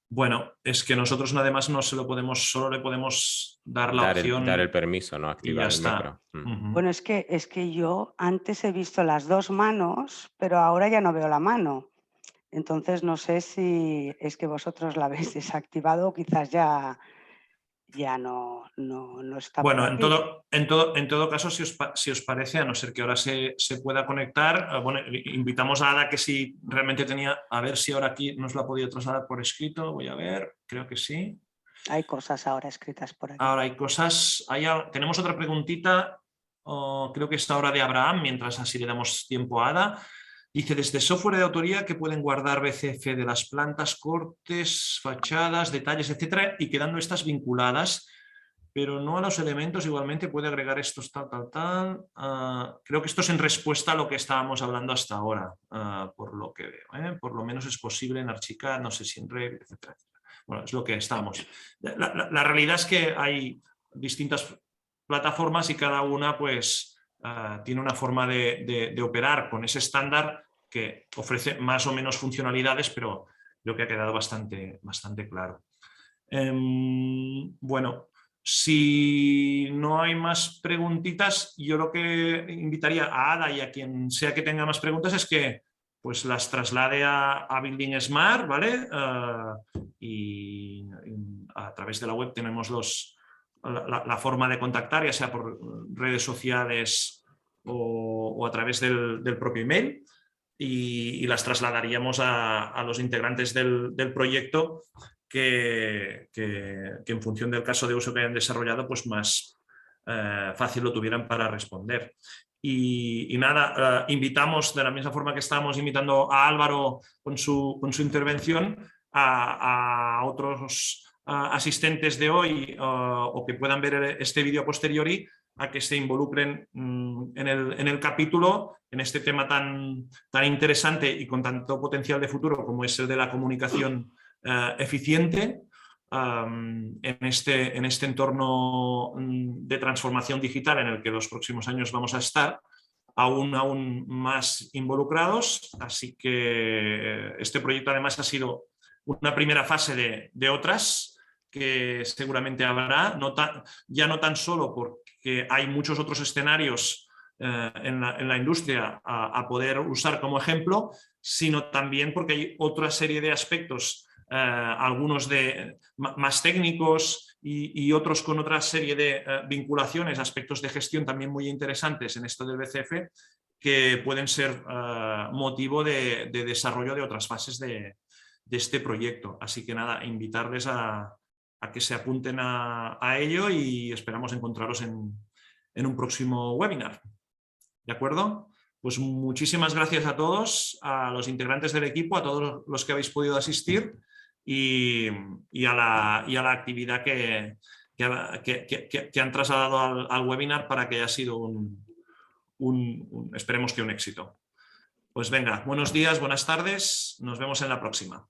Bueno, es que nosotros además solo le podemos dar la opción. Dar el permiso, no activar el micro. Bueno, es que yo antes he visto las dos manos, pero ahora ya no veo la mano. Entonces no sé si es que vosotros la habéis desactivado o quizás ya no está. Bueno, en todo caso, si os parece, a no ser que ahora se pueda conectar, bueno, invitamos a Ada que si realmente tenía, a ver si ahora aquí nos lo ha podido trasladar por escrito, voy a ver, creo que sí. Hay cosas ahora escritas por aquí. Ahora hay cosas, tenemos otra preguntita, creo que es ahora de Abraham, mientras así le damos tiempo a Ada. Dice, desde software de autoría que pueden guardar BCF de las plantas, cortes, fachadas, detalles, etcétera, y quedando estas vinculadas, pero no a los elementos, igualmente puede agregar estos tal. Creo que esto es en respuesta a lo que estábamos hablando hasta ahora, por lo que veo. Por lo menos es posible en Archicad, no sé si en Revit, etcétera. Bueno, es lo que estamos. La realidad es que hay distintas plataformas y cada una pues tiene una forma de operar con ese estándar que ofrece más o menos funcionalidades, pero creo que ha quedado bastante claro. Bueno, si no hay más preguntitas, yo lo que invitaría a Ada y a quien sea que tenga más preguntas es que pues las traslade a Building Smart, ¿vale? Y a través de la web tenemos los la forma de contactar, ya sea por redes sociales o a través del propio email, y las trasladaríamos a los integrantes del proyecto que en función del caso de uso que hayan desarrollado, pues más fácil lo tuvieran para responder. Y nada, invitamos, de la misma forma que estábamos invitando a Álvaro con su intervención, a otros asistentes de hoy o que puedan ver este vídeo a posteriori, a que se involucren en el capítulo, en este tema tan interesante y con tanto potencial de futuro como es el de la comunicación eficiente, en este entorno de transformación digital en el que los próximos años vamos a estar aún más involucrados. Así que este proyecto además ha sido una primera fase de otras que seguramente habrá, ya no tan solo porque hay muchos otros escenarios en la industria a poder usar como ejemplo, sino también porque hay otra serie de aspectos, algunos más técnicos y otros con otra serie de vinculaciones, aspectos de gestión también muy interesantes en esto del BCF, que pueden ser motivo de desarrollo de otras fases de este proyecto. Así que nada, invitarles a que se apunten a ello y esperamos encontraros en un próximo webinar. ¿De acuerdo? Pues muchísimas gracias a todos, a los integrantes del equipo, a todos los que habéis podido asistir y a la actividad que han trasladado al webinar para que haya sido esperemos que un éxito. Pues venga, buenos días, buenas tardes, nos vemos en la próxima.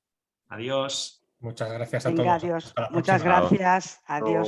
Adiós. Muchas gracias a Venga, todos. adiós. Hasta la Muchas próxima. gracias. Adiós.